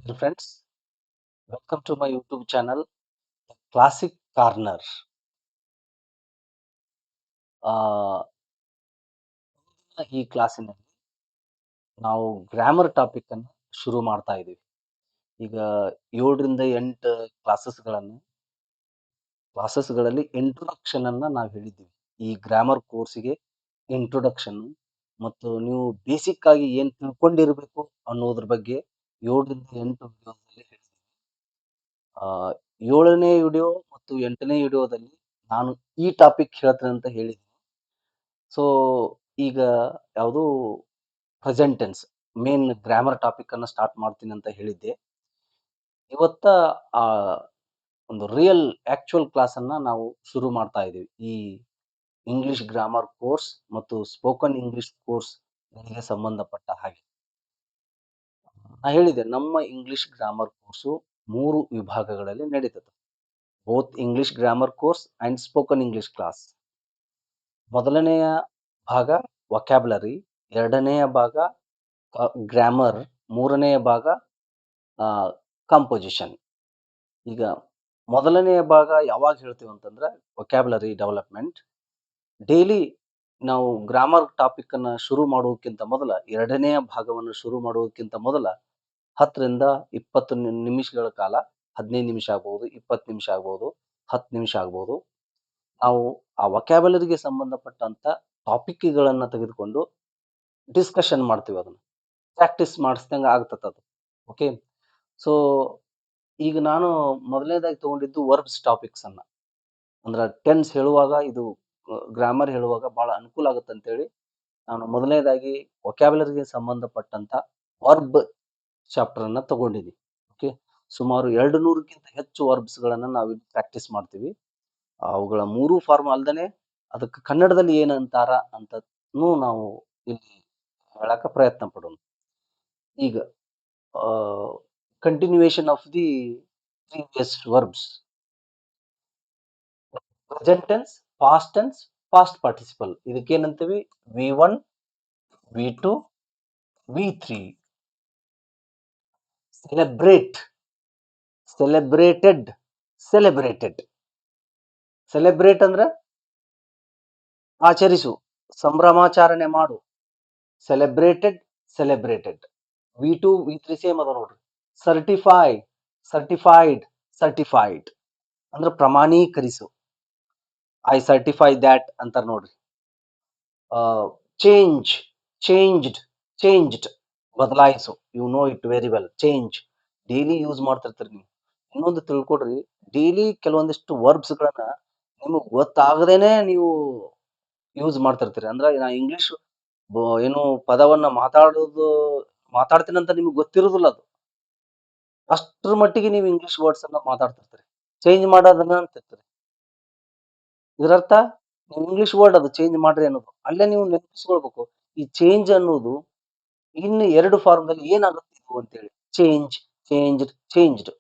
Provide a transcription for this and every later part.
Dear friends, welcome to my YouTube channel, Classic Corner. ಆ, ಈ ಕ್ಲಾಸಿನಲ್ಲಿ ನಾವು ಗ್ರಾಮರ್ ಟಾಪಿಕ್ ಅನ್ನು ಶುರು ಮಾಡ್ತಾ ಇದ್ದೀವಿ. ಈಗ 7 ರಿಂದ 8 ಕ್ಲಾಸಸ್ಗಳಲ್ಲಿ ಇಂಟ್ರೊಡಕ್ಷನ್ ಅನ್ನ ನಾವು ಹೇಳಿದ್ದೀವಿ. ಈ ಗ್ರಾಮರ್ ಕೋರ್ಸಿಗೆ ಇಂಟ್ರೊಡಕ್ಷನ್ ಮತ್ತು ನೀವು ಬೇಸಿಕ್ ಆಗಿ ಏನ್ ತಿಳ್ಕೊಂಡಿರ್ಬೇಕು ಅನ್ನೋದ್ರ ಬಗ್ಗೆ 7 ರಿಂದ 8 ವಿಡಿಯೋದಲ್ಲಿ ಹೇಳಿದ್ದೀವಿ. 7ನೇ ವಿಡಿಯೋ ಮತ್ತು 8ನೇ ವಿಡಿಯೋದಲ್ಲಿ ನಾನು ಈ ಟಾಪಿಕ್ ಹೇಳ್ತೇನೆ ಅಂತ ಹೇಳಿದ್ದೀನಿ. ಸೊ ಈಗ ಯಾವುದು present tense main grammar topic ಅನ್ನ ಸ್ಟಾರ್ಟ್ ಮಾಡ್ತೀನಿ ಅಂತ ಹೇಳಿದ್ದೆ. ಇವತ್ತ ಆ ಒಂದು ರಿಯಲ್ ಆಕ್ಚುಯಲ್ ಕ್ಲಾಸ್ ಅನ್ನ ನಾವು ಶುರು ಮಾಡ್ತಾ ಇದೀವಿ. ಈ ಇಂಗ್ಲಿಷ್ ಗ್ರಾಮರ್ ಕೋರ್ಸ್ ಮತ್ತು ಸ್ಪೋಕನ್ ಇಂಗ್ಲಿಷ್ ಕೋರ್ಸ್ ಗಳಿಗೆ ಸಂಬಂಧಪಟ್ಟ ಹಾಗೆ ನಾ ಹೇಳಿದೆ, ನಮ್ಮ ಇಂಗ್ಲಿಷ್ ಗ್ರಾಮರ್ ಕೋರ್ಸು 3 ವಿಭಾಗಗಳಲ್ಲಿ ನಡೀತದೆ. Both English grammar course and spoken English class. ಮೊದಲನೆಯ ಭಾಗ ವೊಕ್ಯಾಬ್ಯುಲರಿ, ಎರಡನೆಯ ಭಾಗ ಗ್ರಾಮರ್, ಮೂರನೆಯ ಭಾಗ ಕಂಪೋಸಿಷನ್. ಈಗ ಮೊದಲನೆಯ ಭಾಗ ಯಾವಾಗ ಹೇಳ್ತೀವಿ ಅಂತಂದ್ರೆ ವೊಕ್ಯಾಬ್ಯುಲರಿ ಡೆವಲಪ್ಮೆಂಟ್. ಡೈಲಿ ನಾವು ಗ್ರಾಮರ್ ಟಾಪಿಕ್ ಅನ್ನ ಶುರು ಮಾಡುವುದಕ್ಕಿಂತ ಮೊದಲ, ಎರಡನೆಯ ಭಾಗವನ್ನು ಶುರು ಮಾಡುವುದಕ್ಕಿಂತ ಮೊದಲ 10ರಿಂದ 20 ನಿಮಿಷಗಳ ಕಾಲ, 15 ನಿಮಿಷ ಆಗ್ಬಹುದು, 20 ನಿಮಿಷ ಆಗ್ಬಹುದು, 10 ನಿಮಿಷ ಆಗ್ಬಹುದು, ನಾವು ಆ ವೊಕ್ಯಾಬ್ಯುಲರಿಗೆ ಸಂಬಂಧಪಟ್ಟಂತ ಟಾಪಿಕ್ಗಳನ್ನ ತೆಗೆದುಕೊಂಡು ಡಿಸ್ಕಷನ್ ಮಾಡ್ತೀವಿ. ಅದನ್ನ ಪ್ರಾಕ್ಟೀಸ್ ಮಾಡಿಸ್ದಂಗ ಆಗ್ತದ ಅದು. ಓಕೆ, ಸೊ ಈಗ ನಾನು ಮೊದಲನೇದಾಗಿ ತಗೊಂಡಿದ್ದು ವರ್ಬ್ಸ್ ಟಾಪಿಕ್ಸ್ ಅನ್ನ. ಅಂದ್ರ ಟೆನ್ಸ್ ಹೇಳುವಾಗ, ಇದು ಗ್ರಾಮರ್ ಹೇಳುವಾಗ ಬಹಳ ಅನುಕೂಲ ಆಗುತ್ತೆ ಅಂತೇಳಿ ನಾನು ಮೊದಲನೇದಾಗಿ ವೊಕ್ಯಾಬ್ಯುಲರಿಗೆ ಸಂಬಂಧಪಟ್ಟಂತ ವರ್ಬ್ ಚಾಪ್ಟರ್ ಅನ್ನ ತಗೊಂಡಿದ್ದೀನಿ. ಓಕೆ, ಸುಮಾರು 200ಕ್ಕಿಂತ ಹೆಚ್ಚು ವರ್ಬ್ಸ್ ಗಳನ್ನ ನಾವು ಪ್ರಾಕ್ಟೀಸ್ ಮಾಡ್ತೀವಿ. ಅವುಗಳ 3 ಫಾರ್ಮ್ ಅಲ್ದೇನೆ ಅದಕ್ಕೆ ಕನ್ನಡದಲ್ಲಿ ಏನಂತಾರ ಅಂತನೂ ನಾವು ಇಲ್ಲಿ ಹೇಳಕ ಪ್ರಯತ್ನ ಪಡೋಣ. ಈಗ continuation of the previous verbs. Present tense, past tense, past participle. ಇದಕ್ಕೇನಂತೀವಿ? V1, V2, V3. Celebrate, celebrated, celebrated. Celebrate ಅಂದ್ರೆ ಆಚರಿಸು, ಸಂಭ್ರಮಾಚರಣೆ ಮಾಡು. Celebrated, celebrated. V2, V3 same ಅದ ನೋಡ್ರಿ. ಸರ್ಟಿಫೈ, ಸರ್ಟಿಫೈಡ್, ಸರ್ಟಿಫೈಡ್ ಅಂದ್ರೆ ಪ್ರಮಾಣೀಕರಿಸು. ಐ ಸರ್ಟಿಫೈ ದ್ಯಾಟ್ ಅಂತಾರ ನೋಡ್ರಿ. ಚೇಂಜ್, ಚೇಂಜ್ಡ್, ಚೇಂಜ್ಡ್ ಬದಲಾಯಿಸು. You know it very well. Change daily use ಮಾಡ್ತಿರ್ತೀರಿ ನೀವು. ಇನ್ನೊಂದು ತಿಳ್ಕೊಡ್ರಿ, ಡೈಲಿ ಕೆಲವೊಂದಿಷ್ಟು ವರ್ಬ್ಸ್ ಗಳನ್ನ ನಿಮಗೆ ಗೊತ್ತಾಗದೇನೆ ನೀವು ಯೂಸ್ ಮಾಡ್ತಿರ್ತೀರಿ. ಅಂದ್ರೆ ನಾ ಇಂಗ್ಲಿಷ್ ಏನು ಪದವನ್ನ ಮಾತಾಡ್ತೀನಿ ಅಂತ ನಿಮ್ಗೆ ಗೊತ್ತಿರೋದಿಲ್ಲ. ಅದು ಅಷ್ಟ್ರ ಮಟ್ಟಿಗೆ ನೀವು ಇಂಗ್ಲಿಷ್ ವರ್ಡ್ಸ್ ಅನ್ನ ಮಾತಾಡ್ತಿರ್ತೀರಿ. ಚೇಂಜ್ ಮಾಡೋದನ್ನ ಅಂತಿರ್ತೀರಿ. ಇದರರ್ಥ ನೀವು ಇಂಗ್ಲಿಷ್ ವರ್ಡ್ ಅದು ಚೇಂಜ್ ಮಾಡ್ರಿ ಅನ್ನೋದು. ಅಲ್ಲೇ ನೀವು ನೆನಪಿಸ್ಕೊಳ್ಬೇಕು, ಈ ಚೇಂಜ್ ಅನ್ನೋದು ಇನ್ನು 2 ಫಾರ್ಮ್ದಲ್ಲಿ ಏನಾಗುತ್ತೆ ಇದು ಅಂತೇಳಿ. Change, changed, changed.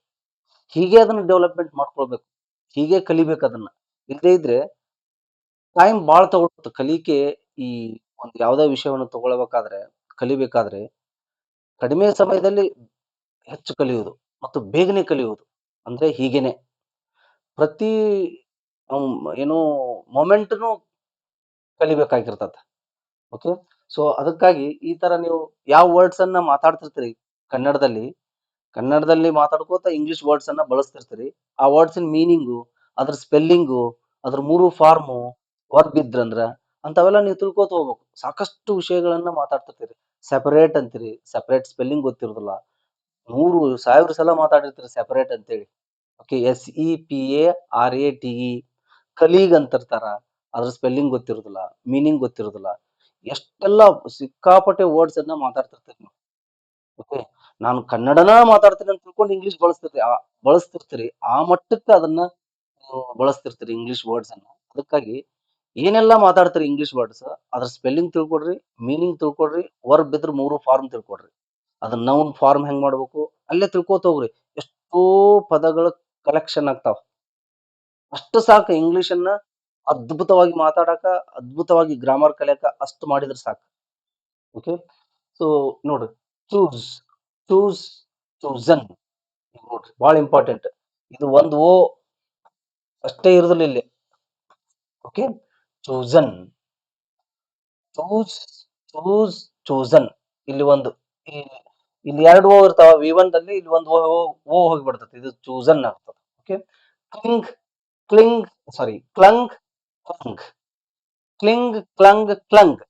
ಹೀಗೆ ಅದನ್ನ ಡೆವಲಪ್ಮೆಂಟ್ ಮಾಡ್ಕೊಳ್ಬೇಕು, ಹೀಗೆ ಕಲಿಬೇಕು ಅದನ್ನ. ಇಲ್ಲದೇ ಇದ್ರೆ ಟೈಮ್ ಭಾಳ ತಗೊಳುತ್ತೆ ಕಲಿಕೆ. ಈ ಒಂದು ಯಾವುದೇ ವಿಷಯವನ್ನು ಕಲಿಬೇಕಾದ್ರೆ ಕಡಿಮೆ ಸಮಯದಲ್ಲಿ ಹೆಚ್ಚು ಕಲಿಯುವುದು ಮತ್ತು ಬೇಗನೆ ಕಲಿಯುವುದು. ಅಂದ್ರೆ ಹೀಗೇನೆ ಪ್ರತಿ ಏನು ಮೊಮೆಂಟ್ನು ಕಲಿಬೇಕಾಗಿರ್ತದೆ. ಓಕೆ, ಸೊ ಅದಕ್ಕಾಗಿ ಈ ತರ ನೀವು ಯಾವ ವರ್ಡ್ಸ್ ಅನ್ನ ಮಾತಾಡ್ತಿರ್ತೀರಿ ಕನ್ನಡದಲ್ಲಿ ಮಾತಾಡ್ಕೋತ ಇಂಗ್ಲಿಷ್ ವರ್ಡ್ಸ್ ಅನ್ನ ಬಳಸ್ತಿರ್ತೀರಿ. ಆ ವರ್ಡ್ಸ್ ಮೀನಿಂಗು, ಅದ್ರ ಸ್ಪೆಲ್ಲಿಂಗು, ಅದ್ರ 3 ಫಾರ್ಮು, ವರ್ಬ್ ಇದ್ರಂದ್ರ ಅಂತವೆಲ್ಲ ನೀವು ತಿಳ್ಕೊತ ಹೋಗ್ಬೇಕು. ಸಾಕಷ್ಟು ವಿಷಯಗಳನ್ನ ಮಾತಾಡ್ತಿರ್ತೀರಿ. ಸೆಪರೇಟ್ ಅಂತೀರಿ, ಸೆಪರೇಟ್ ಸ್ಪೆಲ್ಲಿಂಗ್ ಗೊತ್ತಿರೋದಿಲ್ಲ. 100,000 ಸಲ ಮಾತಾಡಿರ್ತೀರಿ ಸೆಪರೇಟ್ ಅಂತೇಳಿ. Okay, SEPARATE. ಕಲೀಗ್ ಅಂತಿರ್ತಾರ, ಅದ್ರ ಸ್ಪೆಲ್ಲಿಂಗ್ ಗೊತ್ತಿರೋದಿಲ್ಲ, ಮೀನಿಂಗ್ ಗೊತ್ತಿರೋದಿಲ್ಲ. ಎಷ್ಟೆಲ್ಲ ಸಿಕ್ಕಾಪಟ್ಟೆ ವರ್ಡ್ಸ್ ಅನ್ನ ಮಾತಾಡ್ತಿರ್ತೀರಿ ನೀವು. ಓಕೆ, ನಾನು ಕನ್ನಡನ ಮಾತಾಡ್ತೀನಿ ಅಂತ ತಿಳ್ಕೊಂಡು ಇಂಗ್ಲಿಷ್ ಬಳಸ್ತಿರ್ತೀರಿ. ಆ ಮಟ್ಟಕ್ಕೆ ಅದನ್ನ ಬಳಸ್ತಿರ್ತೀರಿ ಇಂಗ್ಲಿಷ್ ವರ್ಡ್ಸ್ ಅನ್ನ. ಅದಕ್ಕಾಗಿ ಏನೆಲ್ಲ ಮಾತಾಡ್ತೀರಿ ಇಂಗ್ಲಿಷ್ ವರ್ಡ್ಸ್, ಅದ್ರ ಸ್ಪೆಲ್ಲಿಂಗ್ ತಿಳ್ಕೊಡ್ರಿ, ಮೀನಿಂಗ್ ತಿಳ್ಕೊಡ್ರಿ, ವರ್ಬ್ ಇದ್ರ 3 ಫಾರ್ಮ್ ತಿಳ್ಕೊಡ್ರಿ. ಅದನ್ನ ನೌನ್ ಫಾರ್ಮ್ ಹೆಂಗ್ ಮಾಡ್ಬೇಕು ಅಲ್ಲೇ ತಿಳ್ಕೊತ ಹೋಗ್ರಿ. ಎಷ್ಟೋ ಪದಗಳ ಕಲೆಕ್ಷನ್ ಆಗ್ತಾವ. ಅಷ್ಟು ಸಾಕು ಇಂಗ್ಲಿಷ್ ಅನ್ನ ಅದ್ಭುತವಾಗಿ ಮಾತಾಡಕ, ಅದ್ಭುತವಾಗಿ ಗ್ರಾಮರ್ ಕಲಿಯಕ ಅಷ್ಟು ಮಾಡಿದ್ರೆ ಸಾಕು. ಓಕೆ, ಸೊ ನೋಡ್ರಿ, ಚೂಸ್, ಚೂಸ್ ಚೂಸನ್. ನೋಡ್ರಿ ಬಹಳ ಇಂಪಾರ್ಟೆಂಟ್. ಇದು ಒಂದು ಓ ಅಷ್ಟೇ ಇರೋದಿಲ್ಲ ಇಲ್ಲಿ. Okay, chosen, choose, choose, chosen. ಇಲ್ಲಿ ಒಂದು ಇಲ್ಲಿ ಇಲ್ಲಿ ಎರಡು ಓ ಇರ್ತಾವ. V1 ದಲ್ಲಿ ಇಲ್ಲಿ ಒಂದು ಓ ಹೋಗಿಬಿಡ್ತದೆ. ಇದು ಚೂಸನ್ ಆಗ್ತದೆ. Okay, cling, cling, sorry, clung, clung, cling, clung, clung,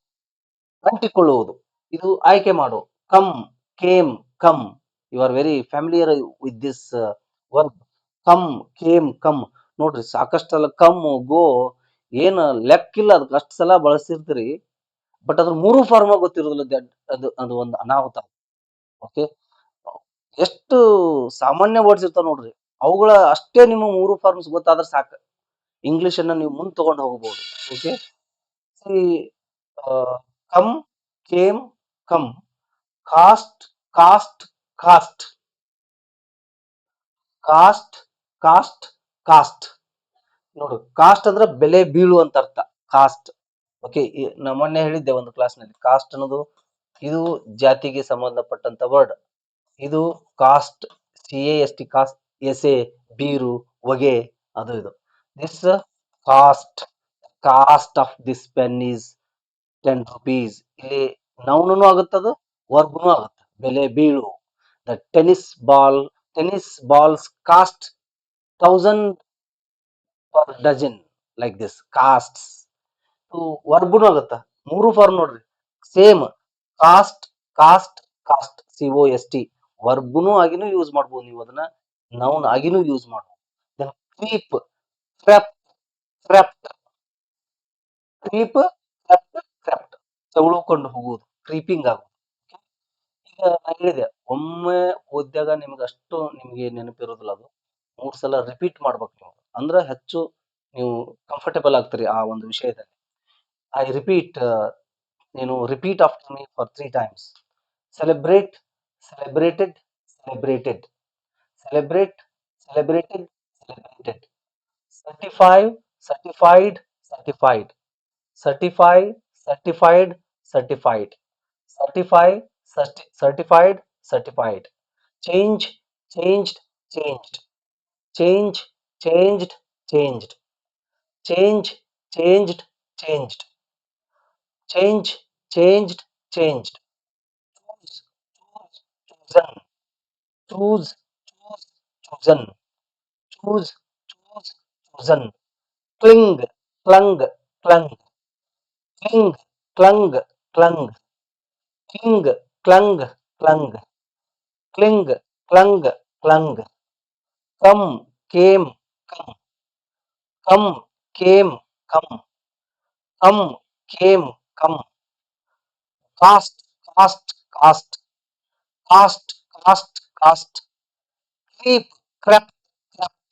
ಅಂಟಿಕೊಳ್ಳುವುದು. ಇದು ಆಯ್ಕೆ ಮಾಡು. Come, came, come. You are very familiar with this verb. Come, came, come. ನೋಡ್ರಿ ಸಾಕಷ್ಟೆಲ್ಲ ಕಮ್, ಗೋ, ಏನ್ ಲೆಕ್ಕಿಲ್ಲ, ಅದಕ್ಕೆ ಅಷ್ಟು ಸಲ ಬಳಸಿರ್ತೀರಿ. ಬಟ್ ಅದ್ರ ಮೂರು ಫಾರ್ಮ್ ಗೊತ್ತಿರೋದಿಲ್ಲ. ಅದು ಅದು ಒಂದು ಅನಾಹುತ. ಓಕೆ, ಎಷ್ಟು ಸಾಮಾನ್ಯ ವರ್ಡ್ಸ್ ಇರ್ತಾವ ನೋಡ್ರಿ, ಅವುಗಳ ಅಷ್ಟೇ ನಿಮ್ಮ ಮೂರು ಫಾರ್ಮ್ಸ್ ಗೊತ್ತಾದ್ರೆ ಸಾಕು, ಇಂಗ್ಲಿಷ್ ಅನ್ನ ನೀವು ಮುಂದೆ ತಗೊಂಡು ಹೋಗಬಹುದು. Okay, come, came, come, cost, cost, cost, cost, cost, cost. ನೋಡು, ಕಾಸ್ಟ್ ಅಂದ್ರೆ ಬೆಲೆ ಬೀಳು ಅಂತ ಅರ್ಥ. ಕಾಸ್ಟ್. ಓಕೆ, ನಾ ಮೊನ್ನೆ ಹೇಳಿದ್ದೆ ಒಂದು ಕ್ಲಾಸ್ ನಲ್ಲಿ, ಕಾಸ್ಟ್ ಅನ್ನೋದು ಇದು ಜಾತಿಗೆ ಸಂಬಂಧಪಟ್ಟಂತ ವರ್ಡ್. ಇದು ಕಾಸ್ಟ್, CAST, ಕಾಸ್ಟ್, ಎಸೆ, ಬೀರು, ಹೊಗೆ, ಅದು ಇದು. This cost, cost of this pen is 10 rupees. ಇಲ್ಲಿ ನೌನು ಆಗುತ್ತದು, ವರ್ಬ್ನು ಆಗುತ್ತೆ. ಬೆಲೆ ಬೀಳು. The tennis balls cost 1000 per dozen, like this costs. ವರ್ಬ್ನು ಆಗುತ್ತ. ಮೂರು ಫಾರ್ಮ್ ನೋಡ್ರಿ, same. Cost, cost, cost, COST. ವರ್ಬ್ನು ಆಗಿನೂ ಯೂಸ್ ಮಾಡ್ಬೋದು ನೀವು ಅದನ್ನ, ನೌನ್ ಆಗಿನೂ ಯೂಸ್ ಮಾಡ್ಬೋದು. Then creep, crept, crept, creep, crept, crept, ತೆವಳುಕೊಂಡು ಹೋಗುವುದು, ಕ್ರೀಪಿಂಗ್ ಆಗುವುದು. ಈಗ ನಾ ಹೇಳಿದೆ, ಒಮ್ಮೆ ಓದಿದಾಗ ನಿಮ್ಗೆ ಅಷ್ಟು ನಿಮ್ಗೆ ನೆನಪಿರೋದಿಲ್ಲ. ಅದು 3 ಸಲ ರಿಪೀಟ್ ಮಾಡ್ಬೇಕು ನೀವು, ಅಂದ್ರೆ ಹೆಚ್ಚು ನೀವು ಕಂಫರ್ಟೇಬಲ್ ಆಗ್ತೀರಿ ಆ ಒಂದು ವಿಷಯದಲ್ಲಿ. ಐ ರಿಪೀಟ್, ನೀನು repeat after me for 3 times. Celebrate, celebrated, celebrated, celebrate, celebrated, celebrated. Certify, certified, certified, certify, certified, certified, certify, certified, certified. Change, changed, changed. Change, changed, changed. Change, changed, changed. Change, changed, changed. Choose, chosen. Choose, chosen. Choose, chosen. Cling, clung, clung. Cling, clung, clung. Cling, clung, clung. Cling, clung, clung. Come, came, come. Come, came, come. Come, came, come. Cast, cast, cast. Cast, cast, cast. Creep, crept, crept.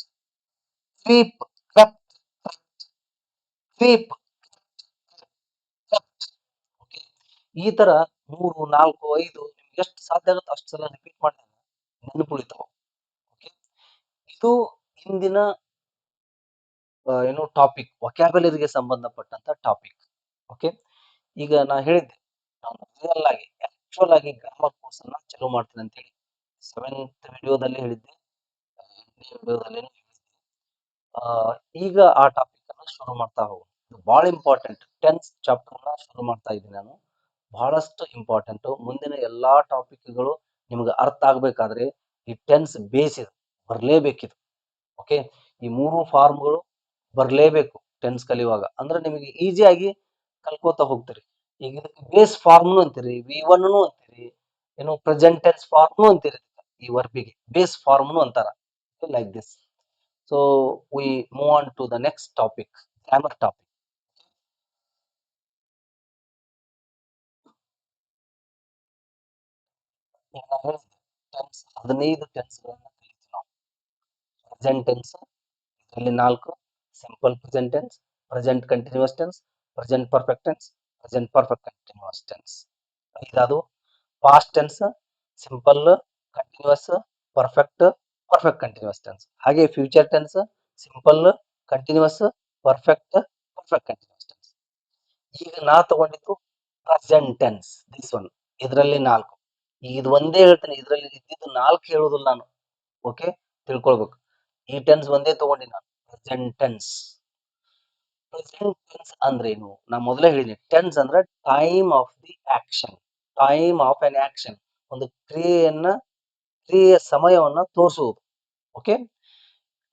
Creep, crept, creep, crept. Okay. ಈ ತರ 3, 4, 5 ನಿಮ್ಗೆ ಎಷ್ಟು ಸಾಧ್ಯ ಆಗುತ್ತೆ ಅಷ್ಟು ಸಲ repeat ಮಾಡಿದಾಗ ನೆನಪುಳಿತಾವ. Okay, ಇದು ಇಂದಿನ ಏನು ಟಾಪಿಕ್, ವೊಕ್ಯಾಬ್ಯುಲರಿಗೆ ಸಂಬಂಧಪಟ್ಟಂತ ಟಾಪಿಕ್. ಓಕೆ, ಈಗ ನಾ ಹೇಳಿದ್ದೆ, ನಾನು ರಿಯಲ್ ಆಗಿ ಆಕ್ಚುಯಲ್ ಆಗಿ ಗ್ರಾಮರ್ ಕೋರ್ಸ್ ಅನ್ನ ಚಾಲೂ ಮಾಡ್ತೀನಿ ಅಂತ ಹೇಳಿ 7th ವಿಡಿಯೋದಲ್ಲಿ ಹೇಳಿದ್ದೆ, 8ನೇ ವಿಡಿಯೋದಲ್ಲಿ ಹೇಳಿದ್ದೆ. ಈಗ ಆ ಟಾಪಿಕ್ ಅನ್ನ ಶುರು ಮಾಡ್ತಾ ಹೋಗೋಣ. ಇದು ಬಹಳ ಇಂಪಾರ್ಟೆಂಟ್. 10th ಚಾಪ್ಟರ್ ನ ಶುರು ಮಾಡ್ತಾ ಇದ್ದೀನಿ ನಾನು. ಬಹಳಷ್ಟು ಇಂಪಾರ್ಟೆಂಟ್. ಮುಂದಿನ ಎಲ್ಲಾ ಟಾಪಿಕ್ಗಳು ನಿಮ್ಗೆ ಅರ್ಥ ಆಗ್ಬೇಕಾದ್ರೆ ಈ ಟೆನ್ಸ್ ಬೇಸ್ ಇದು ಬರ್ಲೇಬೇಕಿದು. ಓಕೆ, ಈ ಮೂರು ಫಾರ್ಮ್ಗಳು ಬರ್ಲೇಬೇಕು ಟೆನ್ಸ್ ಕಲಿಯುವಾಗ, ಅಂದ್ರೆ ನಿಮಗೆ ಈಸಿಯಾಗಿ ಕಲ್ಕೋತಾ ಹೋಗ್ತೀರಿ. ಈಗ ಇದಕ್ಕೆ ಬೇಸ್ ಫಾರ್ಮ್ನು ಅಂತೀರಿ, V1 ಅಂತೀರಿ, ಏನು ಪ್ರೆಸೆಂಟ್ ಟೆನ್ಸ್ ಫಾರ್ಮ್ನು ಅಂತೀರಿ. ಈ ವರ್ಬಿಗೆ ಬೇಸ್ ಫಾರ್ಮ್ನು ಅಂತಾರ, like this. So we move on to the next topic, grammar topic. ಈಗ ನಾನು ಹೇಳಿದೆ, ಟೆನ್ಸ್ 15 ಟೆನ್ಸ್ಗಳನ್ನ ಕಲಿತೀವಿ ನಾವು. ಪ್ರೆಸೆಂಟ್ ಟೆನ್ಸ್ ಇದರಲ್ಲಿ 4: simple present tense, present continuous tense, present perfect tense, present perfect continuous tense. ಇದಾದವು past tense, simple, continuous, perfect, perfect continuous tense. ಹಾಗೆ future tense, simple, continuous, perfect, perfect continuous tense. ಈಗ ನಾ ತಗೊಂಡಿದ್ದು present tense, this one. ಇದರಲ್ಲಿ 4: ಇದು ಒಂದೇ ಹೇಳ್ತೇನೆ, ಇದ್ರಲ್ಲಿ ಇದ್ದಿದ್ದು 4 ಹೇಳುದಿಲ್ಲ ನಾನು. ಓಕೆ, ತಿಳ್ಕೊಳ್ಬೇಕು. ಈ ಟೆನ್ಸ್ ಒಂದೇ ತಗೊಂಡಿ ನಾನು. Present tense. ಪ್ರೆಸೆಂಟ್ ಟೆನ್ಸ್ ಅಂದ್ರೇನು? ನಾ ಮೊದಲೇ ಹೇಳಿದೆ, ಟೆನ್ಸ್ ಅಂದ್ರೆ time of the action, time of an action, ಒಂದು ಕ್ರಿಯೆಯ ಸಮಯವನ್ನ ತೋರಿಸುವುದು. ಓಕೆ,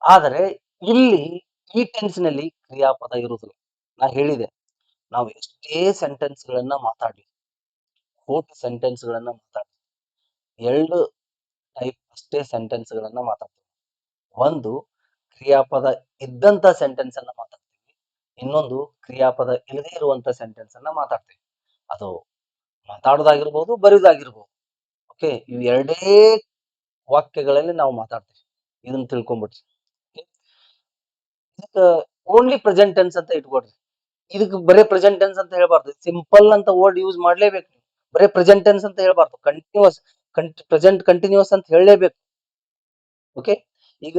ಆದರೆ ಇಲ್ಲಿ ಈ ಟೆನ್ಸ್ ನಲ್ಲಿ ಕ್ರಿಯಾಪದ ಇರುವುದಿಲ್ಲ. ನಾ ಹೇಳಿದೆ, ನಾವು ಎಷ್ಟೇ ಸೆಂಟೆನ್ಸ್ ಗಳನ್ನ ಮಾತಾಡ್ಲಿ, ಕೋಟಿ ಸೆಂಟೆನ್ಸ್ ಗಳನ್ನ ಮಾತಾಡ್ಲಿ, 2 ಟೈಪ್ ಅಷ್ಟೇ ಸೆಂಟೆನ್ಸ್ ಗಳನ್ನ ಮಾತಾಡ್ತೀವಿ. ಒಂದು ಕ್ರಿಯಾಪದ ಇದ್ದಂತ ಸೆಂಟೆನ್ಸ್ ಅನ್ನ ಮಾತಾಡ್ತೀವಿ, ಇನ್ನೊಂದು ಕ್ರಿಯಾಪದ ಇಲ್ಲದೆ ಇರುವಂತ ಸೆಂಟೆನ್ಸ್ ಅನ್ನ ಮಾತಾಡ್ತೀವಿ. ಅದು ಮಾತಾಡೋದಾಗಿರ್ಬೋದು, ಬರೆಯೋದಾಗಿರ್ಬೋದು. ಓಕೆ, ಇವು ಎರಡೇ ವಾಕ್ಯಗಳಲ್ಲಿ ನಾವು ಮಾತಾಡ್ತೀವಿ. ಇದನ್ನ ತಿಳ್ಕೊಂಡ್ಬಿಟ್ರಿ. ಇದಕ್ಕ ಓನ್ಲಿ ಪ್ರೆಸೆಂಟ್ ಟೆನ್ಸ್ ಅಂತ ಇಟ್ಕೊಡ್ರಿ. ಇದಕ್ಕೆ ಬರೇ ಪ್ರೆಸೆಂಟ್ ಟೆನ್ಸ್ ಅಂತ ಹೇಳ್ಬಾರ್ದು. ಸಿಂಪಲ್ ಅಂತ ವರ್ಡ್ ಯೂಸ್ ಮಾಡ್ಲೇಬೇಕು. ಬರೇ ಪ್ರೆಸೆಂಟ್ ಟೆನ್ಸ್ ಅಂತ ಹೇಳ್ಬಾರ್ದು. ಕಂಟಿನ್ಯೂಸ್, ಪ್ರೆಸೆಂಟ್ ಕಂಟಿನ್ಯೂಸ್ ಅಂತ ಹೇಳಲೇಬೇಕು. ಓಕೆ, ಈಗ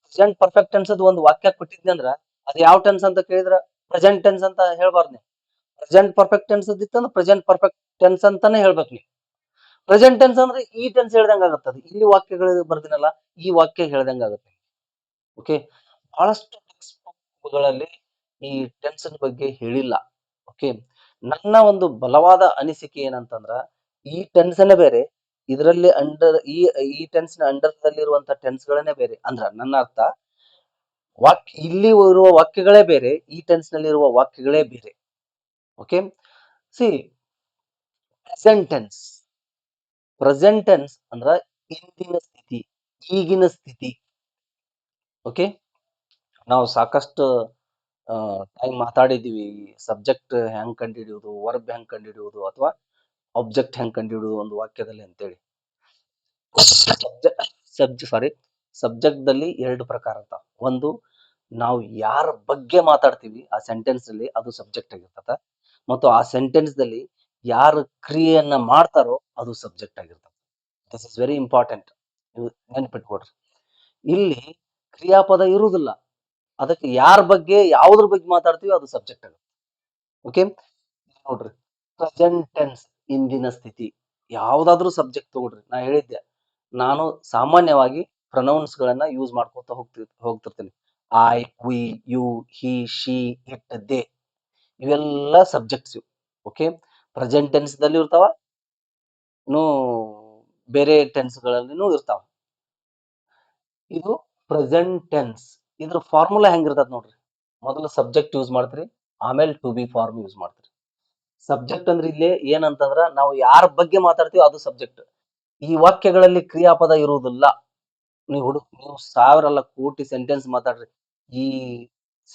ಪ್ರೆಸೆಂಟ್ ಪರ್ಫೆಕ್ಟ್ ಟೆನ್ಸ್ ಒಂದು ವಾಕ್ಯ ಕೊಟ್ಟಿದ್ನಿ ಅಂದ್ರ ಅದು ಯಾವ ಟೆನ್ಸ್ ಅಂತ ಕೇಳಿದ್ರ ಪ್ರೆಸೆಂಟ್ ಟೆನ್ಸ್ ಅಂತ ಹೇಳ್ಬಾರ್ದು ನೀವು. ಪ್ರೆಸೆಂಟ್ ಪರ್ಫೆಕ್ಟ್ ಟೆನ್ಸ್ ಇತ್ತಂದ್ರೆ ಪ್ರೆಸೆಂಟ್ ಪರ್ಫೆಕ್ಟ್ ಟೆನ್ಸ್ ಅಂತಾನೆ ಹೇಳ್ಬೇಕು ನೀವು. ಪ್ರೆಸೆಂಟ್ ಟೆನ್ಸ್ ಅಂದ್ರೆ ಈ ಟೆನ್ಸ್ ಹೇಳ್ದಂಗ ಆಗುತ್ತದೆ. ಇಲ್ಲಿ ವಾಕ್ಯಗಳು ಬರ್ದಿನಲ್ಲ, ಈ ವಾಕ್ಯ ಹೇಳ್ದಂಗ ಆಗುತ್ತೆ. ಓಕೆ, ಬಹಳಷ್ಟು ಟೆಕ್ಸ್ಟ್ ಬುಕ್ಗಳಲ್ಲಿ ಈ ಟೆನ್ಸ್ ಬಗ್ಗೆ ಹೇಳಿಲ್ಲ. ಓಕೆ, ನನ್ನ ಒಂದು ಬಲವಾದ ಅನಿಸಿಕೆ ಏನಂತಂದ್ರ, ಈ ಟೆನ್ಸ್ ಬೇರೆ, ಇದರಲ್ಲಿ ಅಂಡರ್ ಈ ಟೆನ್ಸ್ ನ ಅಂಡರ್ದಲ್ಲಿರುವಂತ ಟೆನ್ಸ್ ಗಳನ್ನೇ ಬೇರೆ. ಅಂದ್ರ ನನ್ನ ಅರ್ಥ, ಇಲ್ಲಿ ಇರುವ ವಾಕ್ಯಗಳೇ ಬೇರೆ, ಈ ಟೆನ್ಸ್ ನಲ್ಲಿ ಇರುವ ವಾಕ್ಯಗಳೇ ಬೇರೆ. Okay, C present tense. Present tense ಅಂದ್ರ ಇಂದಿನ ಸ್ಥಿತಿ, ಈಗಿನ ಸ್ಥಿತಿ. ಓಕೆ, ನಾವು ಸಾಕಷ್ಟು ಟೈಮ್ ಮಾತಾಡಿದೀವಿ ಸಬ್ಜೆಕ್ಟ್ ಹೆಂಗ್ ಕಂಡುಹಿಡಿಯುವುದು, ವರ್ಬ್ ಹೆಂಗ್ ಕಂಡುಹಿಡಿಯುವುದು, ಅಥವಾ ಆಬ್ಜೆಕ್ಟ್ ಹೆಂಗ್ ಕಂಡುಹಿಡಿಯುವುದು ಒಂದು ವಾಕ್ಯದಲ್ಲಿ ಅಂತೇಳಿ. ಸಬ್ಜೆಕ್ಟ್ ದಲ್ಲಿ 2 ಪ್ರಕಾರ ಇರ್ತಾವ. ಒಂದು, ನಾವು ಯಾರ ಬಗ್ಗೆ ಮಾತಾಡ್ತೀವಿ ಆ ಸೆಂಟೆನ್ಸ್ ಅಲ್ಲಿ, ಅದು ಸಬ್ಜೆಕ್ಟ್ ಆಗಿರ್ತದ. ಮತ್ತು ಆ ಸೆಂಟೆನ್ಸ್ ದಲ್ಲಿ ಯಾರು ಕ್ರಿಯೆಯನ್ನ ಮಾಡ್ತಾರೋ ಅದು ಸಬ್ಜೆಕ್ಟ್ ಆಗಿರ್ತದೆ. This is very important. ನೀವು ನೆನ್ಪಿಟ್ಕೊಡ್ರಿ. ಇಲ್ಲಿ ಕ್ರಿಯಾಪದ ಇರುವುದಿಲ್ಲ, ಅದಕ್ಕೆ ಯಾರ ಬಗ್ಗೆ, ಯಾವುದ್ರ ಬಗ್ಗೆ ಮಾತಾಡ್ತೀವಿ ಅದು ಸಬ್ಜೆಕ್ಟ್ ಆಗುತ್ತೆ. ಓಕೆ, ನೋಡ್ರಿ, ಪ್ರೆಸೆಂಟ್ ಟೆನ್ಸ್ ಇಂದಿನ ಸ್ಥಿತಿ, ಯಾವ್ದಾದ್ರು ಸಬ್ಜೆಕ್ಟ್ ತಗೊಳ್ರಿ. ನಾ ಹೇಳಿದ್ದೆ, ನಾನು ಸಾಮಾನ್ಯವಾಗಿ ಪ್ರೊನೌನ್ಸ್ ಗಳನ್ನ ಯೂಸ್ ಮಾಡ್ಕೊತ ಹೋಗ್ತಿರ್ತೀನಿ. I, we, you, he, she, it, they, ಇವೆಲ್ಲ ಸಬ್ಜೆಕ್ಟ್ಸ್ ಇವು. ಓಕೆ, ಪ್ರೆಸೆಂಟ್ ಟೆನ್ಸ್ ದಲ್ಲಿ ಇರ್ತಾವ, ಇನ್ನು ಬೇರೆ ಟೆನ್ಸ್ ಗಳಲ್ಲಿನೂ ಇರ್ತಾವ. ಇದು ಪ್ರೆಸೆಂಟ್ ಟೆನ್ಸ್. ಇದ್ರ ಫಾರ್ಮುಲಾ ಹೆಂಗಿರ್ತದ ನೋಡ್ರಿ. ಮೊದಲು ಸಬ್ಜೆಕ್ಟ್ ಯೂಸ್ ಮಾಡ್ತೀರಿ, ಆಮೇಲೆ ಟು ಬಿ ಫಾರ್ಮ್ ಯೂಸ್ ಮಾಡ್ತೀರಿ. ಸಬ್ಜೆಕ್ಟ್ ಅಂದ್ರೆ ಇಲ್ಲಿ ಏನಂತಂದ್ರ, ನಾವು ಯಾರ ಬಗ್ಗೆ ಮಾತಾಡ್ತೀವಿ ಅದು ಸಬ್ಜೆಕ್ಟ್. ಈ ವಾಕ್ಯಗಳಲ್ಲಿ ಕ್ರಿಯಾಪದ ಇರುವುದಿಲ್ಲ. ನೀವು 1000 ಅಲ್ಲ, ಕೋಟಿ ಸೆಂಟೆನ್ಸ್ ಮಾತಾಡ್ರಿ, ಈ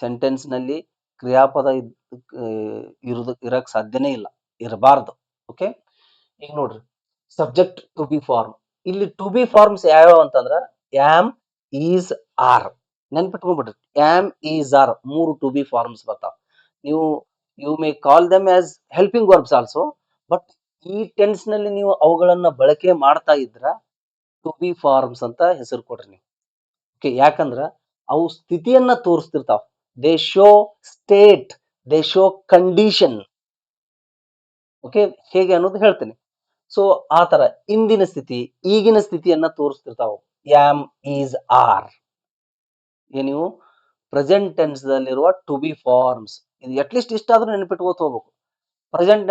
ಸೆಂಟೆನ್ಸ್ ನಲ್ಲಿ ಕ್ರಿಯಾಪದ ಇರಕ್ ಸಾಧ್ಯನೇ ಇಲ್ಲ, ಇರಬಾರ್ದು. ಓಕೆ, ಈಗ ನೋಡ್ರಿ, ಸಬ್ಜೆಕ್ಟ್ ಟು ಬಿ ಫಾರ್ಮ್. ಇಲ್ಲಿ ಟು ಬಿ ಫಾರ್ಮ್ಸ್ ಯಾವ್ಯಾವ ಅಂತಂದ್ರ, ಆಮ್, ಈಸ್, ಆರ್. ನೆನ್ಪಿಟ್ಕೊಂಡ್ಬಿಡ್ರಿ, am, is, are 3 to be forms ಬರ್ತಾವ. ನೀವು you may call them as helping verbs also, but ಈ ಟೆನ್ಸ್ ನಲ್ಲಿ ನೀವು ಅವುಗಳನ್ನ ಬಳಕೆ ಮಾಡ್ತಾ ಇದ್ರ ಟು ಬಿ ಫಾರ್ಮ್ಸ್ ಅಂತ ಹೆಸರು ಕೊಡ್ರಿ ನೀವು. ಓಕೆ, ಯಾಕಂದ್ರ ಅವು ಸ್ಥಿತಿಯನ್ನ ತೋರಿಸ್ತಿರ್ತಾವ. They show state, they show condition. Okay, ಹೇಗೆ ಅನ್ನೋದು ಹೇಳ್ತೇನೆ. ಸೊ ಆ ತರ ಇಂದಿನ ಸ್ಥಿತಿ, ಈಗಿನ ಸ್ಥಿತಿಯನ್ನ ತೋರಿಸ್ತಿರ್ತಾವ ಆಮ್, ಈಸ್, ಆರ್. ನೀವು ಪ್ರೆಸೆಂಟ್ ಟೆನ್ಸ್ ದಲ್ಲಿರುವ ಟು ಬಿ ಫಾರ್ಮ್ಸ್, ಇದು ಅಟ್ಲೀಸ್ಟ್ ಇಷ್ಟಾದ್ರೂ ನೆನಪಿಟ್ಕೋತ ಹೋಗ್ಬೇಕು. ಪ್ರೆಸೆಂಟ್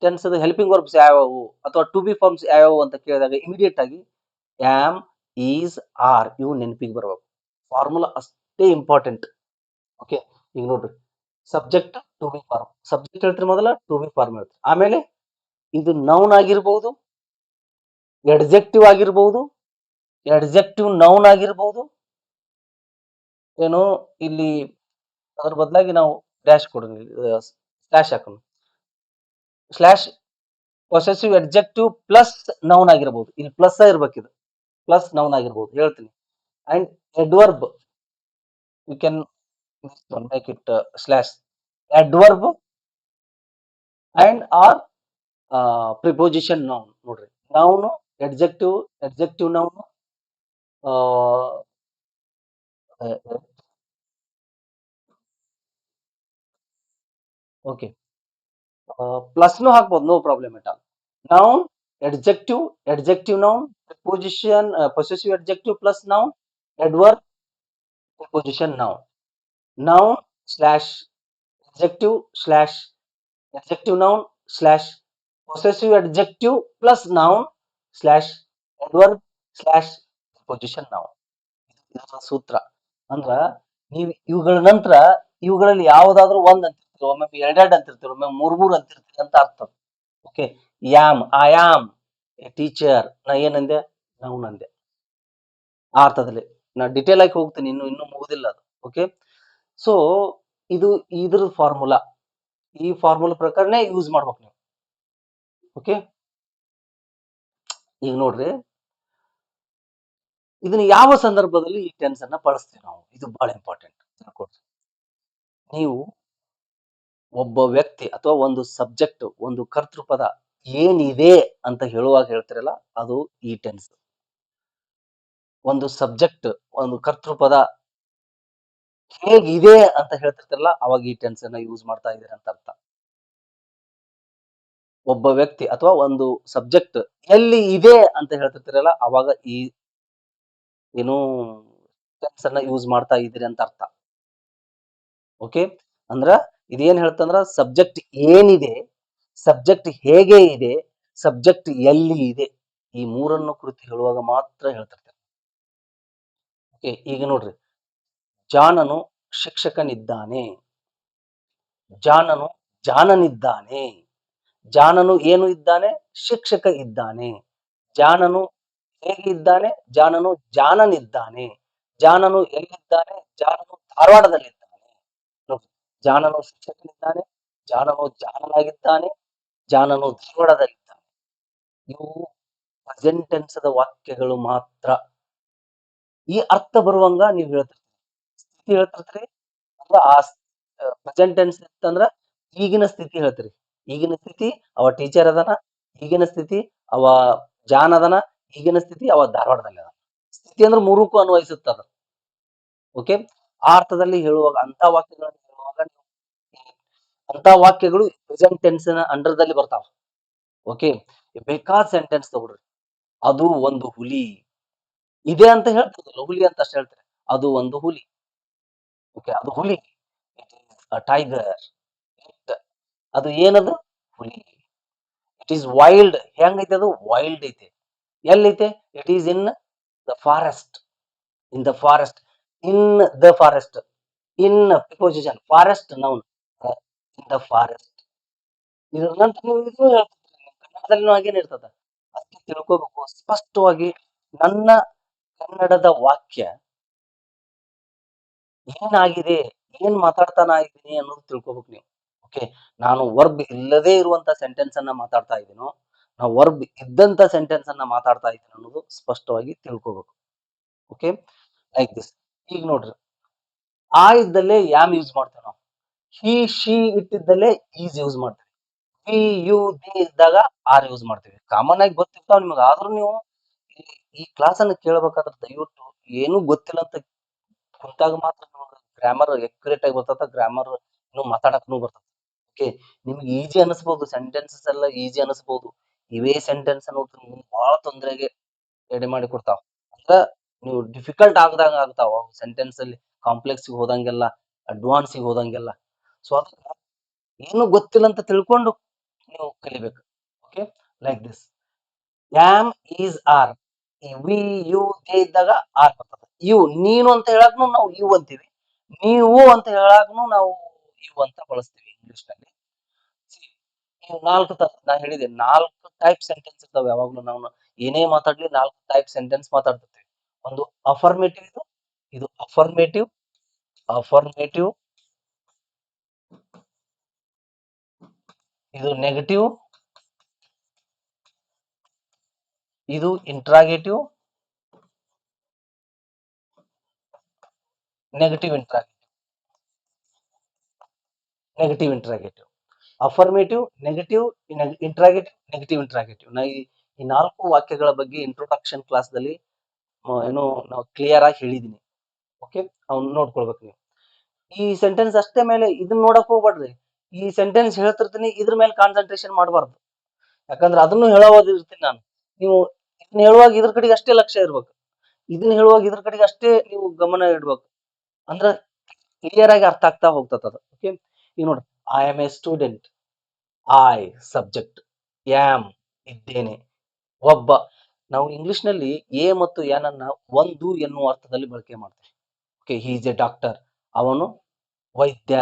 ಟೆನ್ಸ್ ಹೆಲ್ಪಿಂಗ್ ವರ್ಬ್ಸ್ ಯಾವ್ಯಾವು ಅಥವಾ ಟು ಬಿ ಫಾರ್ಮ್ಸ್ ಯಾವ್ಯಾವು ಅಂತ ಕೇಳಿದಾಗ ಇಮಿಡಿಯೇಟ್ ಆಗಿ ಆಮ್, ಈಸ್, ಆರ್ ಇವು ನೆನಪಿಗೆ ಬರ್ಬೇಕು. ಫಾರ್ಮುಲಾ ಅಷ್ಟೇ ಇಂಪಾರ್ಟೆಂಟ್. ಓಕೆ, ಈಗ ನೋಡ್ರಿ, subject to be form. Subject ಹೇಳ್ತೀರಿ ಮೊದಲ, ಟು ಬಿ ಫಾರ್ಮ್ ಹೇಳ್ತೀರಿ ಆಮೇಲೆ. ಇದು ನೌನ್ ಆಗಿರ್ಬಹುದು, ಎಡ್ಜೆಕ್ಟಿವ್ ಆಗಿರ್ಬಹುದು, ಎಡ್ಜೆಕ್ಟಿವ್ ನೌನ್ ಆಗಿರ್ಬಹುದು. ಏನು ಇಲ್ಲಿ ಅದ್ರ ಬದಲಾಗಿ ನಾವು ಡ್ಯಾಶ್ ಕೊಡೋಣ, ಸ್ಲಾಶ್ ಹಾಕೋಣ. Slash possessive adjective plus noun ಆಗಿರ್ಬೋದು. ಇಲ್ಲಿ ಪ್ಲಸ್ ಇರ್ಬೇಕಿದು, ಪ್ಲಸ್ ನೌನ್ ಆಗಿರ್ಬೋದು ಹೇಳ್ತೀನಿ. And adverb, we can make it slash adverb and or preposition noun. ನೋಡ್ರಿ, noun, adjective noun, ಓಕೆ, ಪ್ಲಸ್ನು ಹಾಕ್ಬೋದು, no problem at all. Noun adjective noun, preposition, possessive adjective plus noun, adverb, preposition noun. Noun slash adjective slash adjective noun slash possessive adjective plus noun slash adverb slash preposition noun. ಇದರ ಸೂತ್ರ ಅಂದ್ರ ನೀವು ಇವುಗಳ ನಂತರ ಇವುಗಳಲ್ಲಿ ಯಾವುದಾದ್ರೂ ಒಂದ್ ಅಂತಿರ್ತೀರಿ, ಒಮ್ಮೆ ಎರಡೆರಡು ಅಂತಿರ್ತೀರಿ, ಒಮ್ಮೆ ಮೂರ್ ಅಂತಿರ್ತೀರಿ ಅಂತ ಅರ್ಥ. Okay, yam, I am A teacher, ನಾ ಏನಂದೆ, ನೌನ್ ಅಂದೆ ಆ ಅರ್ಥದಲ್ಲಿ. ನಾ ಡಿಟೇಲ್ ಆಗಿ ಹೋಗ್ತೀನಿ, ಇನ್ನು ಮುಗುದಿಲ್ಲ ಅದು. ಓಕೆ, ಸೊ ಇದು ಇದ್ರ ಫಾರ್ಮುಲಾ, ಈ ಫಾರ್ಮುಲಾ ಪ್ರಕಾರನೇ ಯೂಸ್ ಮಾಡ್ಬೇಕು ನೀವು. ಓಕೆ, ಈಗ ನೋಡ್ರಿ, ಇದನ್ನ ಯಾವ ಸಂದರ್ಭದಲ್ಲಿ ಈ ಟೆನ್ಸ್ ಅನ್ನ ಬಳಸ್ತೀವಿ ನಾವು, ಇದು ಬಹಳ ಇಂಪಾರ್ಟೆಂಟ್ ತಿಳ್ಕೊಡ್ರಿ. ನೀವು ಒಬ್ಬ ವ್ಯಕ್ತಿ ಅಥವಾ ಒಂದು ಸಬ್ಜೆಕ್ಟ್, ಒಂದು ಕರ್ತೃಪದ ಏನಿದೆ ಅಂತ ಹೇಳುವಾಗ ಹೇಳ್ತಿರಲ್ಲ, ಅದು ಈ ಟೆನ್ಸ್. ಒಂದು ಸಬ್ಜೆಕ್ಟ್, ಒಂದು ಕರ್ತೃಪದ ಹೇಗಿದೆ ಅಂತ ಹೇಳ್ತಿರ್ತಿರಲ್ಲ, ಅವಾಗ ಈ ಟೆನ್ಸ್ ಅನ್ನ ಯೂಸ್ ಮಾಡ್ತಾ ಇದೀರಿ ಅಂತ ಅರ್ಥ. ಒಬ್ಬ ವ್ಯಕ್ತಿ ಅಥವಾ ಒಂದು ಸಬ್ಜೆಕ್ಟ್ ಎಲ್ಲಿ ಇದೆ ಅಂತ ಹೇಳ್ತಿರ್ತಿರಲ್ಲ, ಅವಾಗ ಈ ಏನು ಟೆನ್ಸ್ ಅನ್ನ ಯೂಸ್ ಮಾಡ್ತಾ ಇದೀರಿ ಅಂತ ಅರ್ಥ. ಓಕೆ, ಅಂದ್ರ ಇದೇನ್ ಹೇಳ್ತಂದ್ರ ಸಬ್ಜೆಕ್ಟ್ ಏನಿದೆ, ಸಬ್ಜೆಕ್ಟ್ ಹೇಗೆ ಇದೆ, ಸಬ್ಜೆಕ್ಟ್ ಎಲ್ಲಿ ಇದೆ, ಈ ಮೂರನ್ನು ಕುರಿತು ಹೇಳುವಾಗ ಮಾತ್ರ ಹೇಳ್ತಿರ್ತಾರೆ. ಓಕೆ, ಈಗ ನೋಡ್ರಿ, ಜಾನನು ಶಿಕ್ಷಕನಿದ್ದಾನೆ, ಜಾನನು ಜಾನನಿದ್ದಾನೆ, ಜಾನನು ಏನು ಇದ್ದಾನೆ, ಶಿಕ್ಷಕ ಇದ್ದಾನೆ. ಜಾನನು ಹೇಗೆ ಇದ್ದಾನೆ, ಜಾನನು ಜಾನನಿದ್ದಾನೆ. ಜಾನನು ಎಲ್ಲಿದ್ದಾನೆ, ಜಾನನು ಧಾರವಾಡದಲ್ಲಿದ್ದಾನೆ. ನೋಡಿ, ಜಾನನು ಶಿಕ್ಷಕನಿದ್ದಾನೆ, ಜಾನನು ಜಾನನಾಗಿದ್ದಾನೆ, ಜಾನನು ಧಾರವಾಡದಲ್ಲಿದ್ದಾನೆ. ಇವು ಪ್ರೆಸೆಂಟ್ ಟೆನ್ಸ್ದ ವಾಕ್ಯಗಳು ಮಾತ್ರ. ಈ ಅರ್ಥ ಬರುವಂಗ ನೀವು ಹೇಳ್ತಿರ್ತೀರಿ, ಸ್ಥಿತಿ ಹೇಳ್ತಿರ್ತೀರಿ ಅಂದ್ರೆ ಆ ಪ್ರೆಸೆಂಟ್ ಟೆನ್ಸ್ ಇತ್ತಂದ್ರ ಈಗಿನ ಸ್ಥಿತಿ ಹೇಳ್ತೀರಿ. ಈಗಿನ ಸ್ಥಿತಿ ಅವ ಟೀಚರ್ ಅದನ, ಈಗಿನ ಸ್ಥಿತಿ ಅವ ಜಾನ್ ಅದನ, ಈಗಿನ ಸ್ಥಿತಿ ಅವ ಧಾರವಾಡದಲ್ಲಿ ಅದ. ಸ್ಥಿತಿ ಅಂದ್ರೆ ಮೂರಕ್ಕೂ ಅನ್ವಯಿಸುತ್ತದ. ಓಕೆ, ಆ ಅರ್ಥದಲ್ಲಿ ಹೇಳುವಾಗ ಅಂತ ವಾಕ್ಯಗಳನ್ನು ಹೇಳುವಾಗ ಅಂತ ವಾಕ್ಯಗಳು ಪ್ರೆಸೆಂಟ್ ಟೆನ್ಸ್ ನ ಅಂಡರ್ದಲ್ಲಿ ಬರ್ತಾವ. ಓಕೆ, ಬೇಕಾದ ಸೆಂಟೆನ್ಸ್ ತಗೊಳ್ರಿ, ಅದು ಒಂದು ಹುಲಿ ಇದೆ ಅಂತ ಹೇಳ್ತಿರಲ್ಲ, ಹುಲಿ ಅಂತ ಅಷ್ಟೇ ಹೇಳ್ತಾರೆ, ಅದು ಒಂದು ಹುಲಿ. ಓಕೆ, ಅದು ಹುಲಿ, ಇಟ್ ಈಸ್ ಅ ಟೈಗರ್. ಅದು ಏನದು, ಹುಲಿ. ಇಟ್ ಈಸ್ ವೈಲ್ಡ್, ಹೆಂಗೈತೆ ಅದು, ವೈಲ್ಡ್ ಐತೆ. ಎಲ್ಲೈತೆ, it is in the forest, in the forest, in the forest, in preposition, forest noun, in the forest. ಇದ್ರ ನಂತರ ನೀವು ಇದು ಹೇಳ್ತಿರ್ತೀರಿ, ಕನ್ನಡದಲ್ಲಿನೂ ಹಾಗೇನೆ ಇರ್ತದ. ಅದಕ್ಕೆ ತಿಳ್ಕೋಬೇಕು ಸ್ಪಷ್ಟವಾಗಿ, ನನ್ನ ಕನ್ನಡದ ವಾಕ್ಯ ಏನಾಗಿದೆ, ಏನ್ ಮಾತಾಡ್ತಾನ ಇದ್ದೀನಿ ಅನ್ನೋದು ತಿಳ್ಕೊಬೇಕು ನೀವು. ಓಕೆ, ನಾನು ವರ್ಬ್ ಇಲ್ಲದೆ ಇರುವಂತ ಸೆಂಟೆನ್ಸ್ ಅನ್ನ ಮಾತಾಡ್ತಾ ಇದ್ದೀನೋ, ನಾವು ವರ್ಬ್ ಇದ್ದಂತ ಸೆಂಟೆನ್ಸ್ ಅನ್ನ ಮಾತಾಡ್ತಾ ಇದ್ದೀನಿ ಅನ್ನೋದು ಸ್ಪಷ್ಟವಾಗಿ ತಿಳ್ಕೋಬೇಕು. Okay, like this. ಈಗ ನೋಡ್ರಿ, ಆ ಇದ್ದಲ್ಲೇ ಯಾಮ್ ಯೂಸ್ ಮಾಡ್ತೇವೆ ನಾವು, ಹಿ ಶಿ ಇಟ್ಟಿದ್ದಲ್ಲೇ ಈಸ್ ಯೂಸ್ ಮಾಡ್ತೀವಿ, ವಿ ಯು ದಿ ಇದ್ದಾಗ ಆರ್ ಯೂಸ್ ಮಾಡ್ತೀವಿ. ಕಾಮನ್ ಆಗಿ ಗೊತ್ತಿರ್ತಾವ ನಿಮಗೆ, ಆದ್ರೂ ನೀವು ಈ ಕ್ಲಾಸ್ ಅನ್ನ ಕೇಳಬೇಕಾದ್ರೆ ದಯವಿಟ್ಟು ಏನೂ ಗೊತ್ತಿಲ್ಲ ಅಂತ ಕುಂತಾಗ ಮಾತ್ರ ಗ್ರಾಮರ್ ಎಕ್ಯುರೇಟ್ ಆಗಿ ಬರ್ತದ, ಗ್ರಾಮರ್ ಇನ್ನು ಮಾತಾಡಕ್ನು ಬರ್ತದ. ಓಕೆ, ನಿಮ್ಗೆ ಈಜಿ ಅನಿಸ್ಬಹುದು, ಸೆಂಟೆನ್ಸಸ್ ಎಲ್ಲ ಈಜಿ ಅನಿಸ್ಬಹುದು, ಇವೇ ಸೆಂಟೆನ್ಸ್ ನೋಡ್ರಿ ಬಹಳ ತೊಂದರೆಗೆ ಎಡೆ ಮಾಡಿ ಕೊಡ್ತಾವ. ಅಂದ್ರ ನೀವು ಡಿಫಿಕಲ್ಟ್ ಆಗದಂಗ ಆಗ್ತಾವ ಸೆಂಟೆನ್ಸ್ ಅಲ್ಲಿ, ಕಾಂಪ್ಲೆಕ್ಸ್ ಹೋದಂಗೆಲ್ಲ, ಅಡ್ವಾನ್ಸ್ ಹೋದಂಗೆಲ್ಲ. ಸೊ ಅದಕ್ಕೆ ಏನು ಗೊತ್ತಿಲ್ಲ ಅಂತ ತಿಳ್ಕೊಂಡು ನೀವು ಕಲಿಬೇಕು. Okay, like this, am is are, I we you they ಇದ್ದಾಗ ಆರ್ ಬರ್ತದೆ. ಯು, ನೀನು ಅಂತ ಹೇಳಕ್ನು ನಾವು ಯು ಅಂತೀವಿ, ನೀವು ಅಂತ ಹೇಳಕ್ನು ನಾವು ಯು ಅಂತ ಬಳಸ್ತೀವಿ ಇಂಗ್ಲಿಷ್ ನಲ್ಲಿ. ನಾಲ್ಕು ನಾ ಹೇಳಿದೆ, ನಾಲ್ಕು ಟೈಪ್ ಸೆಂಟೆನ್ಸ್ ಇರ್ತಾವೆ ಯಾವಾಗ್ಲೂ. ನಾವು ಏನೇ ಮಾತಾಡ್ಲಿ ನಾಲ್ಕು ಟೈಪ್ ಸೆಂಟೆನ್ಸ್ ಮಾತಾಡ್ತಿರ್ತೀವಿ. ಒಂದು ಅಫರ್ಮೇಟಿವ್, ಇದು ಅಫರ್ಮೇಟಿವ್, ಅಫರ್ಮೇಟಿವ್, ಇದು ನೆಗೆಟಿವ್, ಇದು interrogative, negative interrogative, negative interrogative, affirmative, negative interrogative, negative interrogative. ನಾ ಈ ನಾಲ್ಕು ವಾಕ್ಯಗಳ ಬಗ್ಗೆ ಇಂಟ್ರೊಡಕ್ಷನ್ ಕ್ಲಾಸ್ ದಲ್ಲಿ ಏನೋ ನಾವು ಕ್ಲಿಯರ್ ಆಗಿ ಹೇಳಿದೀನಿ. ಓಕೆ, ಅವ್ನು ನೋಡ್ಕೊಳ್ಬೇಕು ನೀವು. ಈ ಸೆಂಟೆನ್ಸ್ ಅಷ್ಟೇ ಮೇಲೆ ಇದನ್ನ ನೋಡಕ್ ಹೋಗ್ಬೇಡ್ರಿ, ಈ ಸೆಂಟೆನ್ಸ್ ಹೇಳ್ತಿರ್ತೀನಿ, ಇದ್ರ ಮೇಲೆ ಕಾನ್ಸಂಟ್ರೇಷನ್ ಮಾಡಬಾರ್ದು. ಯಾಕಂದ್ರೆ ಅದನ್ನು ಹೇಳೋದಿರ್ತೀನಿ ನಾನು. ನೀವು ಇದನ್ನ ಹೇಳುವಾಗ ಇದ್ರ ಕಡೆಗೆ ಅಷ್ಟೇ ಲಕ್ಷ್ಯ ಇರ್ಬೇಕು. ಇದನ್ನ ಹೇಳುವಾಗ ಇದ್ರ ಕಡೆಗೆ ಅಷ್ಟೇ ನೀವು ಗಮನ ಇಡ್ಬೇಕು. ಅಂದ್ರ ಕ್ಲಿಯರ್ ಆಗಿ ಅರ್ಥ ಆಗ್ತಾ ಹೋಗ್ತದ ಅದು. ಓಕೆ, ಈಗ ನೋಡ್ರಿ, I am a student. I subject, am ಇದ್ದೇನೆ. ಒಬ್ಬ, ನಾವು ಇಂಗ್ಲಿಷ್ ನಲ್ಲಿ ಎ ಮತ್ತು ಎನ್ ಅನ್ನ ಒಂದು ಎನ್ನುವ ಅರ್ಥದಲ್ಲಿ ಬಳಕೆ ಮಾಡ್ತೀವಿ. Okay, he is A doctor, ಅವನು ವೈದ್ಯ.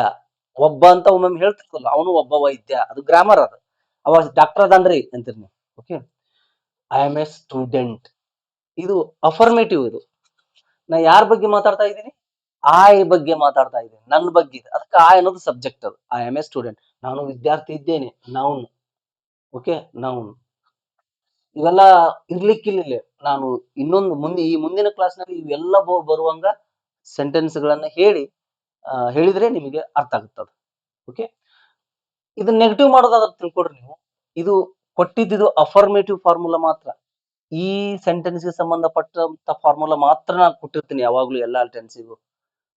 ಒಬ್ಬ ಅಂತ ಒಮ್ಮೊಮ್ಮೆ ಹೇಳ್ತಿರ್ತಲ್ಲ, ಅವನು ಒಬ್ಬ ವೈದ್ಯ, ಅದು ಗ್ರಾಮರ್ ಅದು. ಅವ ಡಾಕ್ಟರ್ ಅದನ್ರಿ ಅಂತೀರಿ ನೀವು. Okay, I am a student, ಇದು ಅಫರ್ಮೇಟಿವ್. ಇದು ನಾ ಯಾರ ಬಗ್ಗೆ ಮಾತಾಡ್ತಾ ಇದ್ದೀನಿ? ಐ ಬಗ್ಗೆ ಮಾತಾಡ್ತಾ ಇದ್ದೀನಿ, ನನ್ನ ಬಗ್ಗೆ. ಅದಕ್ಕೆ ಐ ಅನ್ನೋದು ಸಬ್ಜೆಕ್ಟ್. ಅದು ಐ ಆಮ್ ಎ ಸ್ಟೂಡೆಂಟ್, ನಾನು ವಿದ್ಯಾರ್ಥಿ ಇದ್ದೇನೆ, ನೌನ್. Okay, noun. ಇವೆಲ್ಲ ಇರ್ಲಿಕ್ಕಿಲ್ಲ ಇಲ್ಲಿ. ನಾನು ಇನ್ನೊಂದು ಈ ಮುಂದಿನ ಕ್ಲಾಸ್ ನಲ್ಲಿ ಇವೆಲ್ಲ ಬರುವಂಗ ಸೆಂಟೆನ್ಸ್ ಗಳನ್ನ ಹೇಳಿದ್ರೆ ನಿಮಗೆ ಅರ್ಥ ಆಗುತ್ತದೆ. ಓಕೆ, ಇದನ್ನ ನೆಗೆಟಿವ್ ಮಾಡೋದಾದ್ರೆ ತಿಳ್ಕೊಡ್ರಿ ನೀವು. ಇದು ಕೊಟ್ಟಿದ್ದು ಅಫರ್ಮೇಟಿವ್ ಫಾರ್ಮುಲಾ ಮಾತ್ರ. ಈ ಸೆಂಟೆನ್ಸ್ ಗೆ ಸಂಬಂಧಪಟ್ಟಂತ ಫಾರ್ಮುಲಾ ಮಾತ್ರ ನಾನು ಕೊಟ್ಟಿರ್ತೀನಿ ಯಾವಾಗ್ಲೂ ಎಲ್ಲಾ ಟೆನ್ಸಿಗೂ.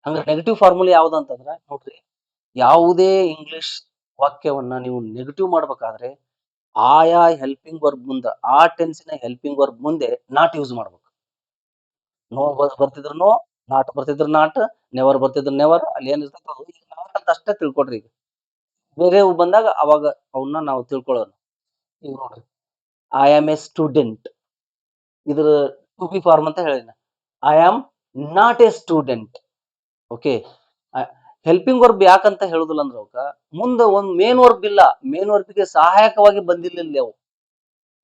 ಹಂಗ ನೆಗೆಟಿವ್ ಫಾರ್ಮುಲಾ ಯಾವ್ದು ಅಂತಂದ್ರೆ ನೋಡ್ರಿ, ಯಾವುದೇ ಇಂಗ್ಲಿಷ್ ವಾಕ್ಯವನ್ನ ನೀವು ನೆಗೆಟಿವ್ ಮಾಡ್ಬೇಕಾದ್ರೆ ಆಯಾ ಹೆಲ್ಪಿಂಗ್ ವರ್ಬ್ ಮುಂದೆ, ಆ ಟೆನ್ಸಿನ ಹೆಲ್ಪಿಂಗ್ ವರ್ಬ್ ಮುಂದೆ ನಾಟ್ ಯೂಸ್ ಮಾಡ್ಬೇಕು. ನೋ ಬರ್ತಿದ್ರು ನೋ, ನಾಟ್ ಬರ್ತಿದ್ರು ನಾಟ್, ನೆವರ್ ಬರ್ತಿದ್ರು ನೆವರ್. ಅಲ್ಲಿ ಏನ್ ಇರ್ತದೆ ಅದು ನಾಟ್ ಅಂತ ಅಷ್ಟೇ ತಿಳ್ಕೊಡ್ರಿ. ಈಗ ಬೇರೆ ಬಂದಾಗ ಅವಾಗ ಅವನ್ನ ನಾವು ತಿಳ್ಕೊಳ್ಳೋಣ. ಈಗ ನೋಡ್ರಿ, ಐ ಆಮ್ ಎ ಸ್ಟೂಡೆಂಟ್, ಇದ್ರ ಟು ಬಿ ಫಾರ್ಮ್ ಅಂತ ಹೇಳಿನ. I am not a student. Okay, helping verb ಯಾಕಂತ ಹೇಳುದಿಲ್ಲ ಅಂದ್ರೆ ಅವಕ್ಕ ಮುಂದೆ ಒಂದ್ ಮೇನ್ ವರ್ಬ್ ಇಲ್ಲ. ಮೇನ್ ವರ್ಬ್ಗೆ ಸಹಾಯಕವಾಗಿ ಬಂದಿಲ್ಲ ಅವು.